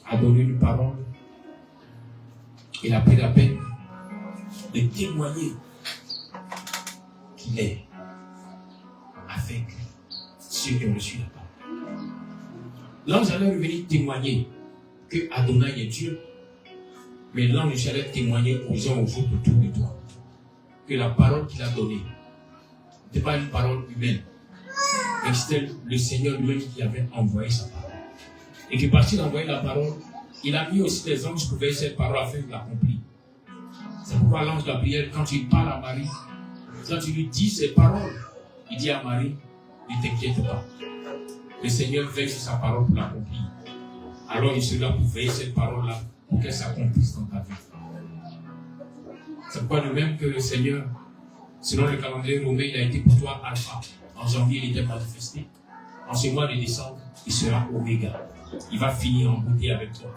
Speaker 2: a donné une parole, il a pris la peine de témoigner qu'il est avec ceux qui ont reçu la parole. L'ange allait revenir témoigner que Adonai est Dieu, mais l'ange allait témoigner aux gens autour de toi que la parole qu'il a donnée n'était pas une parole humaine, mais c'était le Seigneur lui-même qui avait envoyé sa parole. Et que parti d'envoyer la parole, il a mis aussi des anges pour veiller cette parole afin de l'accomplir. C'est pourquoi l'ange de la prière, quand il parle à Marie, quand il lui dit ces paroles, il dit à Marie, ne t'inquiète pas. Le Seigneur veille sur sa parole pour l'accomplir. Alors il sera là pour veiller cette parole-là, pour qu'elle s'accomplisse dans ta vie. C'est pourquoi de même que le Seigneur, selon le calendrier romain, il a été pour toi alpha. En janvier, il était manifesté. En ce mois de décembre, il sera oméga. Il va finir en beauté avec toi.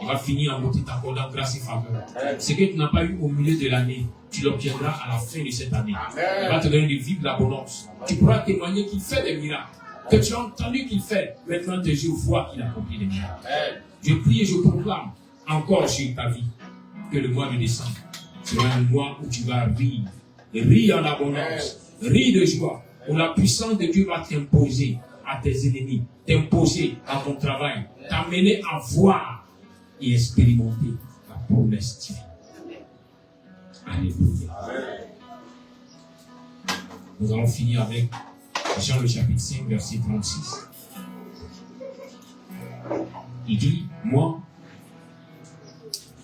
Speaker 2: Il va finir en beauté t'accordant grâce et faveur. Ce que tu n'as pas eu au milieu de l'année, tu l'obtiendras à la fin de cette année. Il va te donner de vivre l'abondance. Tu pourras témoigner qu'il fait des miracles. Que tu as entendu qu'il fait. Maintenant, tes yeux voient qu'il accomplit des miracles. Je prie et je proclame encore sur ta vie que le mois de décembre sera un mois où tu vas rire. Rire en abondance. Rire de joie. Où la puissance de Dieu va t'imposer à tes ennemis, t'imposer à ton travail, t'amener à voir et expérimenter la promesse divine. Alléluia. Nous allons finir avec Jean le chapitre 5, verset 36. Il dit, moi,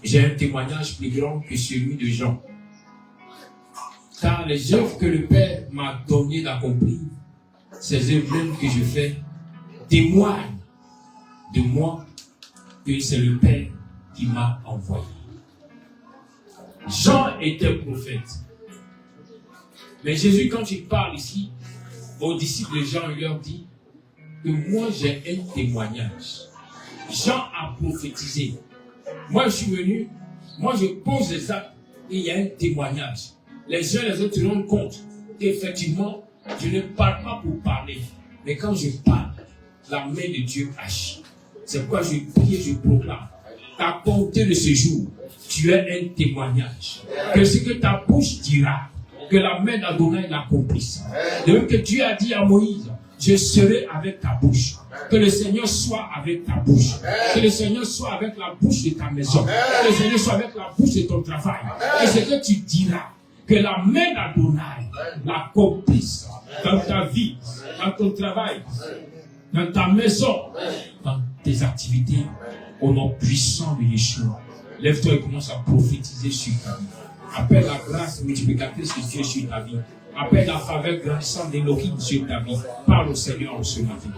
Speaker 2: j'ai un témoignage plus grand que celui de Jean. Car les œuvres que le Père m'a donné d'accomplir, ces œuvres même que je fais, témoignent de moi que c'est le Père qui m'a envoyé. Jean était prophète. Mais Jésus, quand il parle ici, aux disciples de Jean, il leur dit que moi j'ai un témoignage. Jean a prophétisé. Moi je suis venu, moi je pose les actes et il y a un témoignage. Les uns et les autres se rendent compte qu'effectivement, je ne parle pas pour parler. Mais quand je parle, la main de Dieu agit. C'est pourquoi je prie et je proclame qu'à compter de ce jour, tu es un témoignage. Que ce que ta bouche dira, que la main d'Adonai l'accomplisse. De même que Dieu a dit à Moïse, je serai avec ta bouche. Que le Seigneur soit avec ta bouche. Que le Seigneur soit avec la bouche de ta maison. Que le Seigneur soit avec la bouche de ton travail. Et ce que tu diras, que la main d'Adonai l'accomplisse dans ta vie, dans ton travail, dans ta maison, dans tes activités, au nom puissant de Yeshua. Lève-toi et commence à prophétiser sur ta vie. Appelle la grâce multiplicatrice de Dieu sur ta vie. Appelle la faveur grandissante d'Elohim sur ta vie. Parle au Seigneur sur ma vie.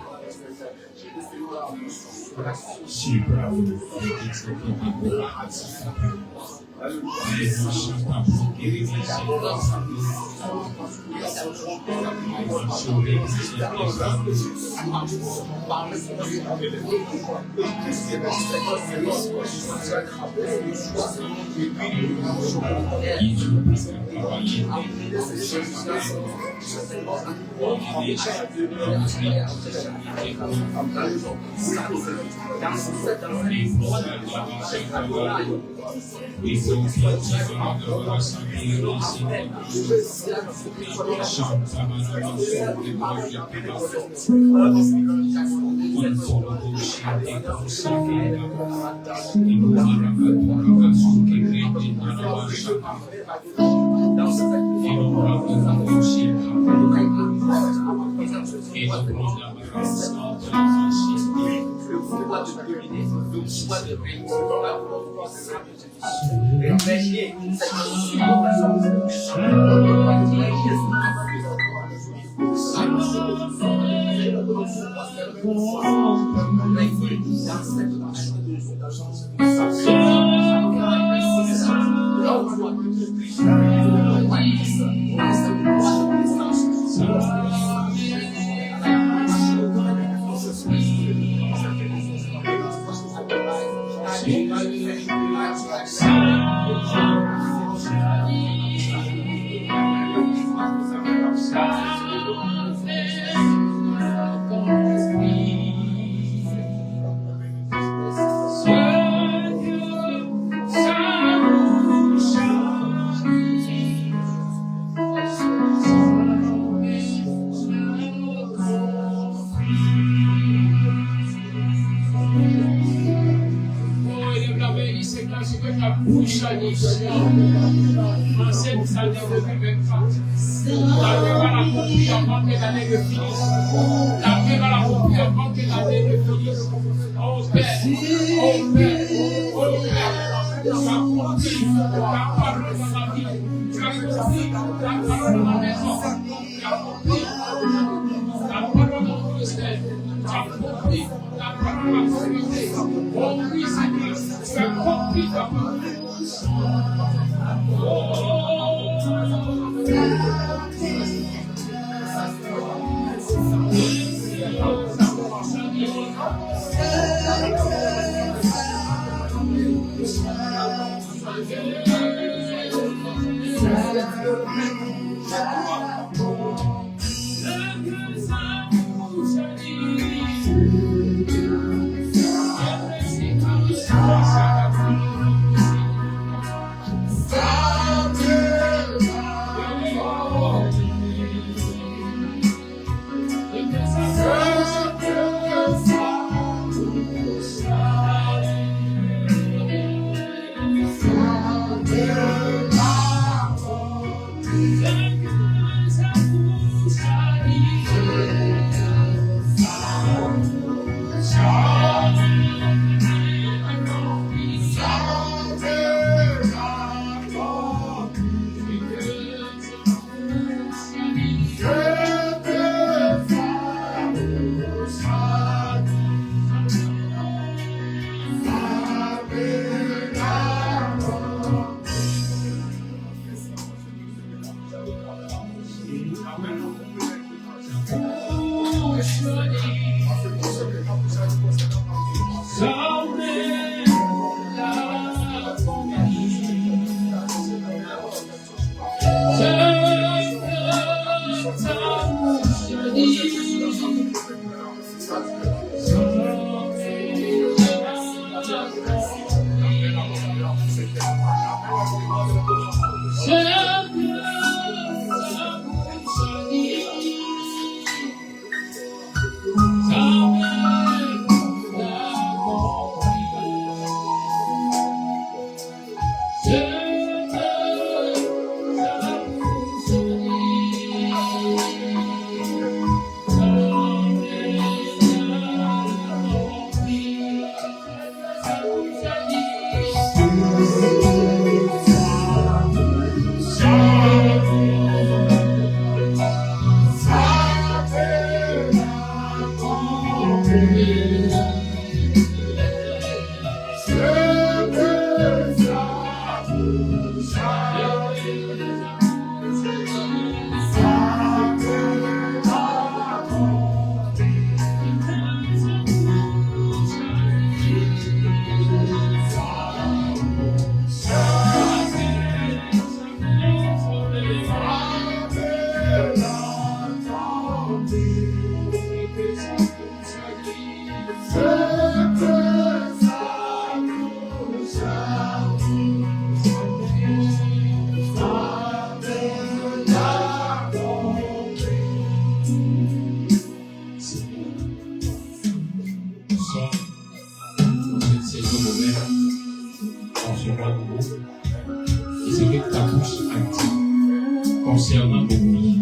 Speaker 1: Concernant nos vies,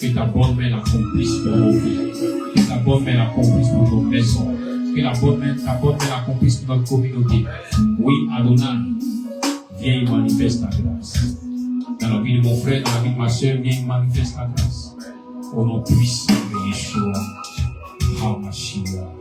Speaker 1: que ta bonne main l'accomplisse pour nos vies, que ta bonne main l'accomplisse pour nos maisons, que ta bonne main l'accomplisse pour notre communauté. Oui, Adonai, viens et manifeste ta grâce. Dans la vie de mon frère, dans la vie de ma soeur, viens et manifeste ta grâce. Au nom puissant de Yeshua, HaMashiach.